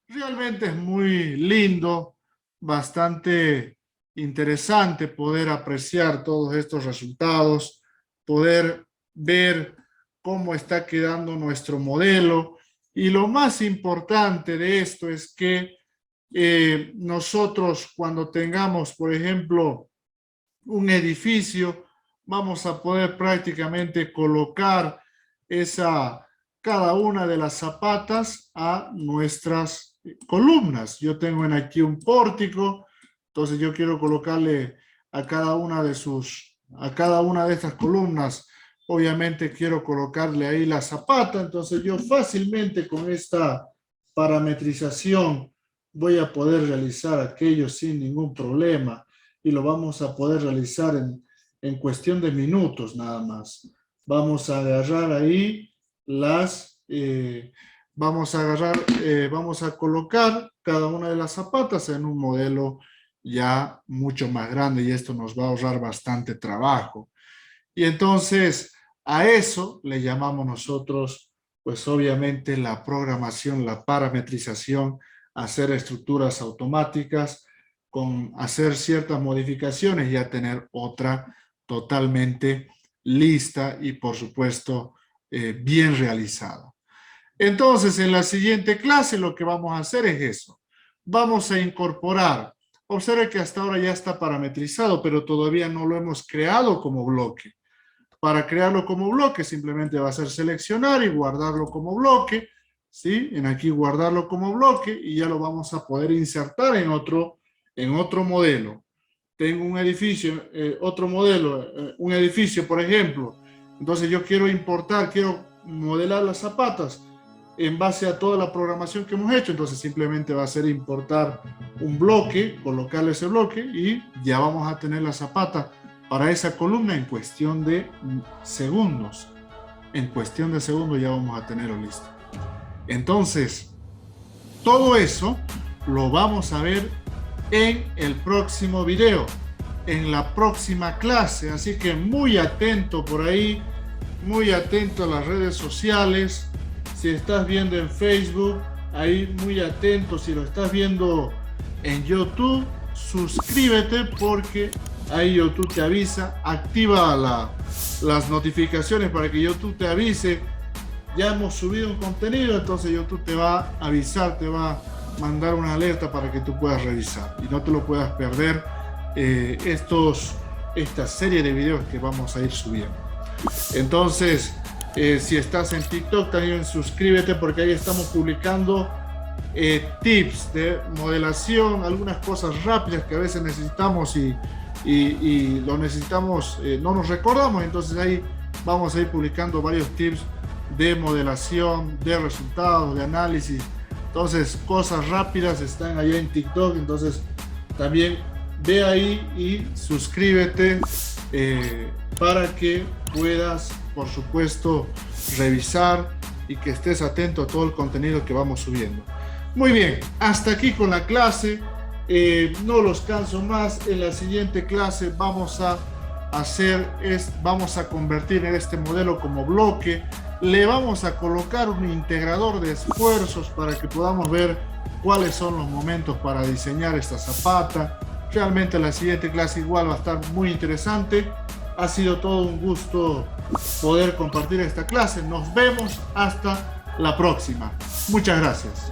Realmente es muy lindo, bastante interesante poder apreciar todos estos resultados, poder ver cómo está quedando nuestro modelo. Y lo más importante de esto es que nosotros, cuando tengamos, por ejemplo, un edificio, vamos a poder prácticamente colocar cada una de las zapatas a nuestras columnas. Yo tengo aquí un pórtico, entonces yo quiero colocarle a cada una de estas columnas Obviamente quiero colocarle ahí la zapata, entonces yo fácilmente con esta parametrización voy a poder realizar aquello sin ningún problema y lo vamos a poder realizar en cuestión de minutos nada más. Vamos a agarrar ahí vamos a colocar cada una de las zapatas en un modelo ya mucho más grande y esto nos va a ahorrar bastante trabajo. Y entonces a eso le llamamos nosotros, pues obviamente la programación, la parametrización, hacer estructuras automáticas, con hacer ciertas modificaciones y ya tener otra totalmente lista y por supuesto bien realizada. Entonces en la siguiente clase lo que vamos a hacer es eso. Vamos a incorporar, observe que hasta ahora ya está parametrizado, pero todavía no lo hemos creado como bloque. Para crearlo como bloque simplemente va a ser seleccionar y guardarlo como bloque, ¿sí? En aquí guardarlo como bloque y ya lo vamos a poder insertar en otro modelo. Tengo un edificio, otro modelo, un edificio por ejemplo, entonces yo quiero importar, quiero modelar las zapatas en base a toda la programación que hemos hecho, entonces simplemente va a ser importar un bloque, colocarle ese bloque y ya vamos a tener la zapata para esa columna en cuestión de segundos. En cuestión de segundos ya vamos a tenerlo listo. Entonces, todo eso lo vamos a ver en el próximo video, en la próxima clase. Así que muy atento por ahí, muy atento a las redes sociales. Si estás viendo en Facebook, ahí muy atento. Si lo estás viendo en YouTube, suscríbete porque ahí YouTube te avisa, activa las notificaciones para que YouTube te avise. Ya hemos subido un contenido, entonces YouTube te va a avisar, te va a mandar una alerta para que tú puedas revisar y no te lo puedas perder esta serie de videos que vamos a ir subiendo. Entonces, si estás en TikTok también suscríbete porque ahí estamos publicando tips de modelación, algunas cosas rápidas que a veces necesitamos y lo necesitamos, no nos recordamos, entonces ahí vamos a ir publicando varios tips de modelación, de resultados, de análisis. Entonces cosas rápidas están allá en TikTok, entonces también ve ahí y suscríbete para que puedas, por supuesto, revisar y que estés atento a todo el contenido que vamos subiendo. Muy bien, hasta aquí con la clase. No los canso más. En la siguiente clase vamos a convertir en este modelo como bloque. Le vamos a colocar un integrador de esfuerzos para que podamos ver cuáles son los momentos para diseñar esta zapata. Realmente la siguiente clase igual va a estar muy interesante. Ha sido todo un gusto poder compartir esta clase. Nos vemos hasta la próxima. Muchas gracias.